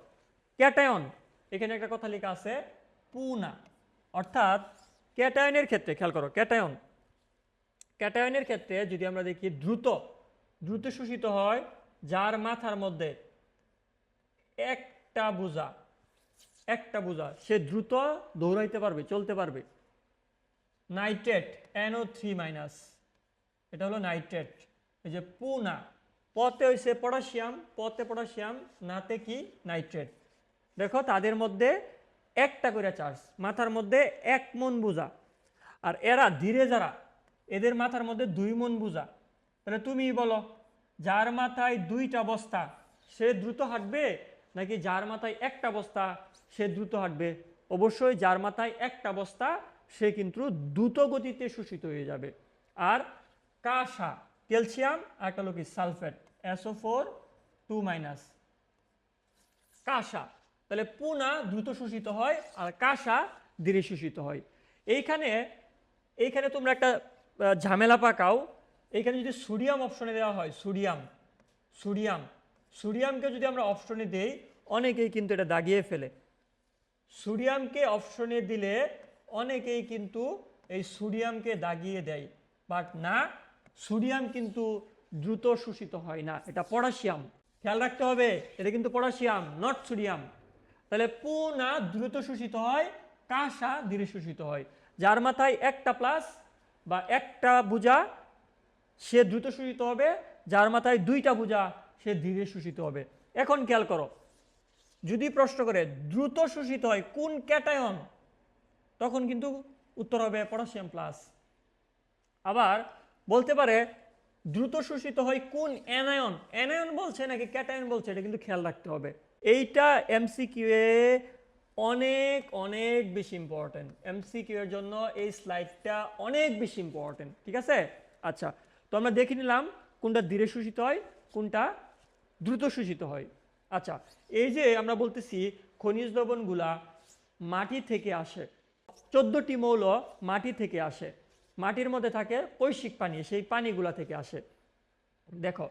ক্যাটায়ন, এখানে একটা কথা লেখা আছে পুনা, অর্থাৎ ক্যাটায়নের ক্ষেত্রে খেয়াল করো, ক্যাটায়নের ক্ষেত্রে যদি আমরা দেখি দ্রুত শোষিত হয় যার মাথার মধ্যে একটা বোঝা, সে দ্রুত দৌড়াইতে পারবে, চলতে পারবে। নাইট্রেট NO3-, এটা হলো নাইট্রেট। এই যে পুনা, পতে হইছে পটাশিয়াম, নাতে কি নাইট্রেট। দেখো তাদের মধ্যে একটা করে চার্জ, মাথার মধ্যে 1 মন বোঝা। আর এরা ধীরে যারা, এদের মাথার মধ্যে 2 মন বোঝা। তাহলে তুমি বলো, যার মাথায় 2টা বস্তা সে দ্রুত হাঁটবে, নাকি যার মাথায় একটা বস্তা সে দ্রুত হাঁটবে? অবশ্যই যার মাথায় একটা বস্তা সে কিন্তু দ্রুত গতিতে শোষিত হয়ে যাবে। আর কাঁসা, ক্যালসিয়াম, আর একটা হলো কি সালফেট, SO4 2-, কাঁসা। তাহলে পুনা দ্রুত শোষিত হয় আর কাঁসা ধীরে শোষিত হয়। এইখানে তোমরা একটা ঝামেলা পাকাও। এইখানে যদি সোডিয়াম অপশনে দেওয়া হয়, সোডিয়ামকে যদি আমরা অপশনে দেই, অনেকেই কিন্তু এটা দাগিয়ে ফেলে। সোডিয়ামকে অপশনে দিলে অনেকেই কিন্তু এই সোডিয়ামকে দাগিয়ে দেয়, বাট না, সোডিয়াম কিন্তু দ্রুত শোষিত হয় না, এটা পটাশিয়াম। খেয়াল রাখতে হবে, এটা কিন্তু পটাশিয়াম, নট সোডিয়াম। তাহলে পুনা দ্রুত শোষিত হয়, কাঁসা ধীরে শোষিত হয়। যার মাথায় একটা প্লাস বা একটা বোঝা সে দ্রুত শোষিত হবে, যার মাথায় 2টা বোঝা সে ধীরে শোষিত হবে। এখন খেয়াল করো, যদি প্রশ্ন করে দ্রুত শোষিত হয় কোন ক্যাটায়ন, তখন কিন্তু উত্তর হবে পটাশিয়াম প্লাস। আবার বলতে পারে দ্রুত শোষিত হয় কোন অ্যানায়ন বলছে নাকি ক্যাটায়ন বলছে, এটা কিন্তু খেয়াল রাখতে হবে। এইটা এমসিকিউ এ অনেক বেশি ইম্পর্টেন্ট। এমসিকিউ এর জন্য এই স্লাইডটা অনেক বেশি ইম্পর্টেন্ট, ঠিক আছে? আচ্ছা, তো আমরা দেখে নিলাম কোনটা ধীরে শোষিত হয়, কোনটা দ্রুত শোষিত হয়। আচ্ছা, এই যে আমরা বলতেছি খনিজ লবণগুলা মাটি থেকে আসে, 14টি মৌল মাটি থেকে আসে, মাটির মধ্যে থাকে কৈশিক পানি, সেই পানিগুলা থেকে আসে। দেখো,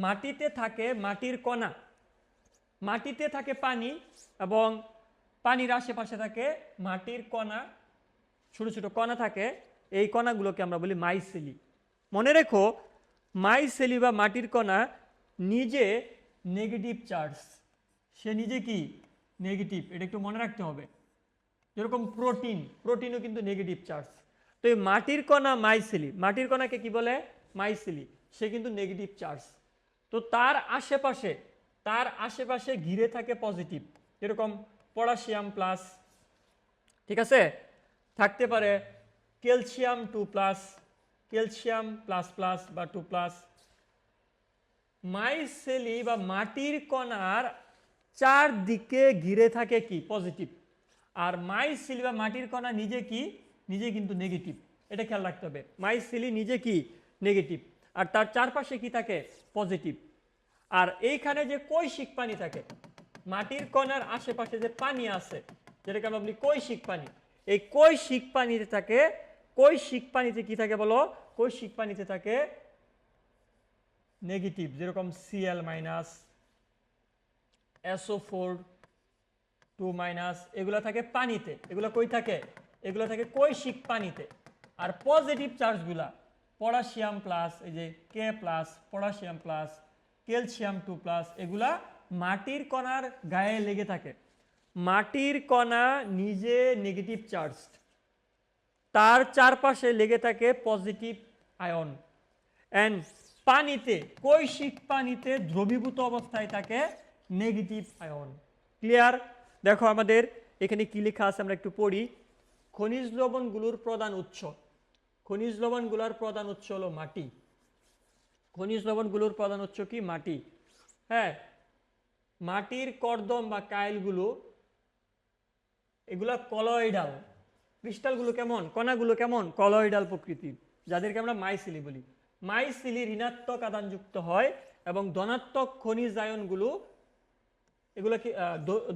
মাটিতে থাকে মাটির কণা, মাটিতে থাকে পানি, এবং পানির আশেপাশে থাকে মাটির কণা, ছোট ছোট কণা থাকে। এই কণাগুলোকে আমরা বলি মাইসেলি। মনে রেখো, মাইসেলি বা মাটির কণা নিজে নেগেটিভ চার্জ, সে নিজে কি নেগেটিভ, এটা একটু মনে রাখতে হবে। যেরকম প্রোটিনও কিন্তু নেগেটিভ চার্জ। তো এই মাটির কণা মাইসেলি, মাটির কণাকে কি বলে মাইসেলি, সে কিন্তু নেগেটিভ চার্জ। তো তার আশেপাশে ঘিরে থাকে পজিটিভ, যেরকম পটাশিয়াম প্লাস, ঠিক আছে, থাকতে পারে ক্যালসিয়াম 2+, ক্যালসিয়াম প্লাস বা 2+। মাইসেলি বা মাটির কণার চারদিকে ঘিরে থাকে কি পজিটিভ, আর মাইসেলি বা মাটির কণা নিজে কিন্তু নেগেটিভ। এটা খেয়াল রাখতে হবে, মাইসেলি নিজে কি নেগেটিভ, আর তার চারপাশে কি থাকে পজিটিভ। আর এইখানে যে কৈশিক পানি থাকে, মাটির কণার আশেপাশে যে পানি আছে, যেটাকে আমরা বলি কৈশিক পানি, এই কৈশিক পানিতে কি থাকে বলো? কৈশিক পানিতে থাকে নেগেটিভ, যেরকম Cl-, SO4 2-, এগুলো থাকে পানিতে। এগুলো কই থাকে? এগুলো থাকে কৈশিক পানিতে। আর পজিটিভ চার্জগুলা পটাশিয়াম প্লাস, এই যে K+, পটাশিয়াম প্লাস, ক্যালসিয়াম 2+, এগুলা মাটির কণার গায়ে লেগে থাকে। মাটির কণা নিজে নেগেটিভ চার্জ, তার চারপাশে লেগে থাকে পজিটিভ আয়ন। অ্যান্ড পানিতে, কৈশিক পানিতে দ্রবীভূত অবস্থায় থাকে নেগেটিভ আয়ন। ক্লিয়ার? দেখো আমাদের এখানে কি লেখা আছে আমরা একটু পড়ি। খনিজ লবণগুলোর প্রধান উৎস, খনিজ লবণগুলোর প্রধান উৎস হলো মাটি। খনিজ লবণগুলোর প্রধান উৎস কি? মাটি। হ্যাঁ, মাটির কর্দম বা কাইলগুলো এগুলা কলয়েডাল। ক্রিস্টালগুলো কেমন? কণাগুলো কেমন? কলয়েডাল প্রকৃতির, যাদেরকে আমরা মাইসিলি বলি। মাইসিলি ঋণাত্মক আধানযুক্ত হয় এবং ধনাত্মক খনিজ আয়নগুলো এগুলোকে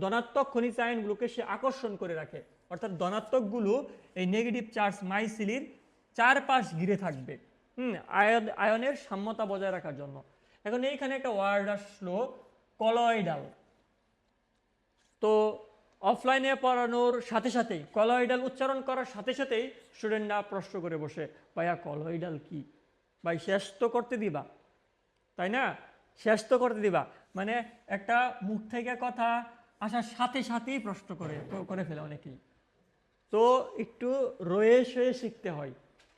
ধনাত্মক খনিজ আয়নগুলোকে সে আকর্ষণ করে রাখে। অর্থাৎ ধনাত্মকগুলো এই নেগেটিভ চার্জ মাইসিলির চারপাশ ঘিরে থাকবে আয়নের সাম্যতা বজায় রাখার জন্য। এখন এইখানে একটা ওয়ার্ড আসলো কলয়েডাল। তো অফলাইনে পড়ানোর সাথে সাথেই কলয়েডাল উচ্চারণ করার সাথে সাথেই স্টুডেন্টরা প্রশ্ন করে বসে, ভাইয়া কলয়েডাল কি? ভাই শেষ তো করতে দিবা, তাই না? শেষ তো করতে দিবা, মানে একটা মুখ থেকে কথা আসার সাথে সাথেই প্রশ্ন করে ফেলে অনেকেই। তো একটু রয়ে শয়ে শিখতে হয়।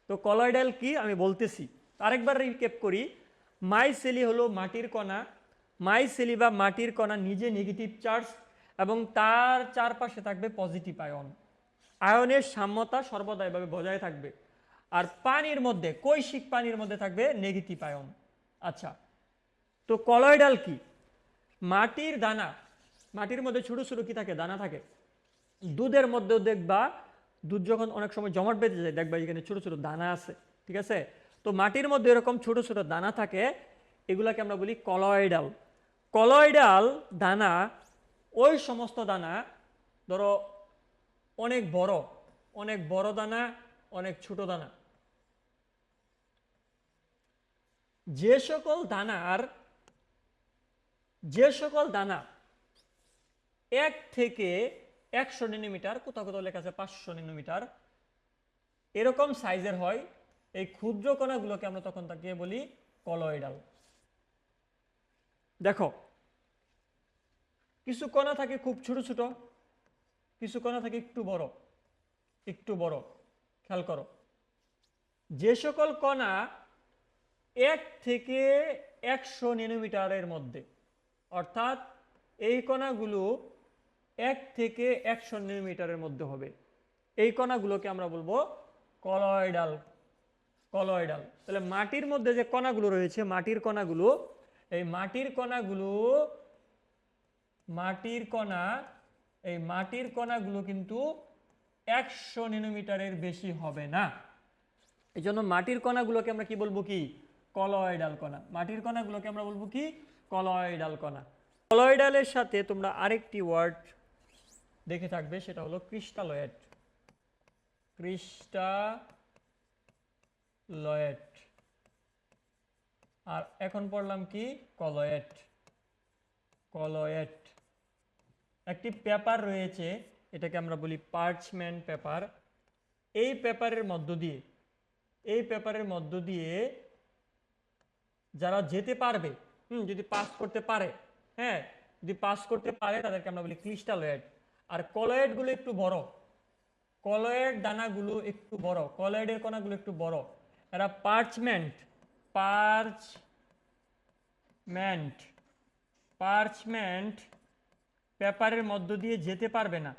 তো কলয়েডাল কি আমি বলতেছি, আরেকবার রিক্যাপ করি। মাইসেলি হলো মাটির কণা। মাইসেলি বা মাটির কণা নিজে নেগেটিভ চার্জ এবং তার চারপাশে থাকবে পজিটিভ আয়ন। আয়নের সাম্যতা সর্বদা এভাবে বজায় থাকবে। আর পানির মধ্যে, কৈশিক পানির মধ্যে থাকবে নেগেটিভ আয়ন। আচ্ছা, তো কলয়েডাল কি? মাটির দানা, মাটির মধ্যে ছোট ছোট কি থাকে? দানা থাকে। দুধের মধ্যেও দেখবা, দুধ যখন অনেক সময় জমাট বেঁধে যায় দেখবা এখানে ছোট ছোট দানা আছে, ঠিক আছে? তো মাটির মধ্যে এরকম ছোট ছোট দানা থাকে, এগুলাকে আমরা বলি কলয়েডাল। কলয়েডাল দানা ওই সমস্ত দানা, ধরো অনেক বড় দানা, অনেক ছোট দানা। যে সকল দানা 1 থেকে 100 ন্যানোমিটার, কোথাও কোথাও লেখা আছে 500 ন্যানোমিটার এরকম সাইজের হয়, এই ক্ষুদ্র কণাগুলোকে আমরা তখন তাকে বলি কলয়েডাল। দেখো, কিছু কণা থাকে খুব ছোট ছোট, কিছু কণা থাকে একটু বড়। খেয়াল করো, যে সকল কণা 1 থেকে 100 ন্যানোমিটারের মধ্যে, অর্থাৎ এই কণাগুলো 1 থেকে 100 ন্যানোমিটারের মধ্যে হবে, এই কণাগুলোকে আমরা বলবো কলয়েডাল। তাহলে মাটির মধ্যে যে কণাগুলো রয়েছে, মাটির কণাগুলো কিন্তু 100 ন্যানোমিটারের বেশি হবে না। এই জন্য মাটির কণাগুলোকে আমরা কি বলবো? কি? কলয়েডাল কণা। মাটির কণাগুলোকে আমরা বলবো কি? কলয়েডাল কণা। কলয়েডালের সাথে তোমরা আরেকটি ওয়ার্ড দেখে থাকবে, সেটা হলো ক্রিস্টালয়েড। আর এখন পড়লাম কি? কলয়েড। একটি পেপার রয়েছে, এটাকে আমরা বলি পার্চমেন্ট পেপার। এই পেপারের মধ্য দিয়ে যারা যেতে পারবে, যদি পাস করতে পারে, হ্যাঁ, যদি পাস করতে পারে তাদেরকে আমরা বলি ক্রিস্টালয়েড। আর কলয়েডগুলো একটু বড়, কলয়েড দানাগুলো একটু বড়, কলয়েডের কণাগুলো একটু বড়। এরা পার্চমেন্ট পেপারের মধ্য দিয়ে যেতে পারবে না।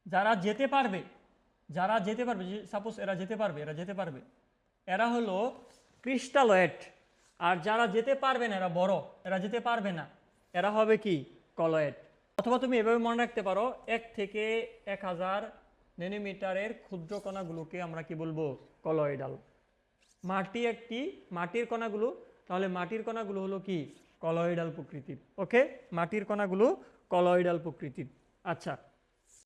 যারা যেতে পারবে, সাপোজ এরা যেতে পারবে, এরা হলো ক্রিস্টালয়েড। আর যারা যেতে পারবে না, এরা বড়, এরা যেতে পারবে না, এরা হবে কি? কলয়েড। অথবা তুমি এভাবে মনে রাখতে পারো, 1 থেকে 1000 ন্যানোমিটারের ক্ষুদ্র কণাগুলোকে আমরা কি বলবো? কলয়েডাল। মাটির কণাগুলো, তাহলে মাটির কণাগুলো হলো কি? কলয়েডাল প্রকৃতির। ওকে, মাটির কণাগুলো কলয়েডাল প্রকৃতির। আচ্ছা,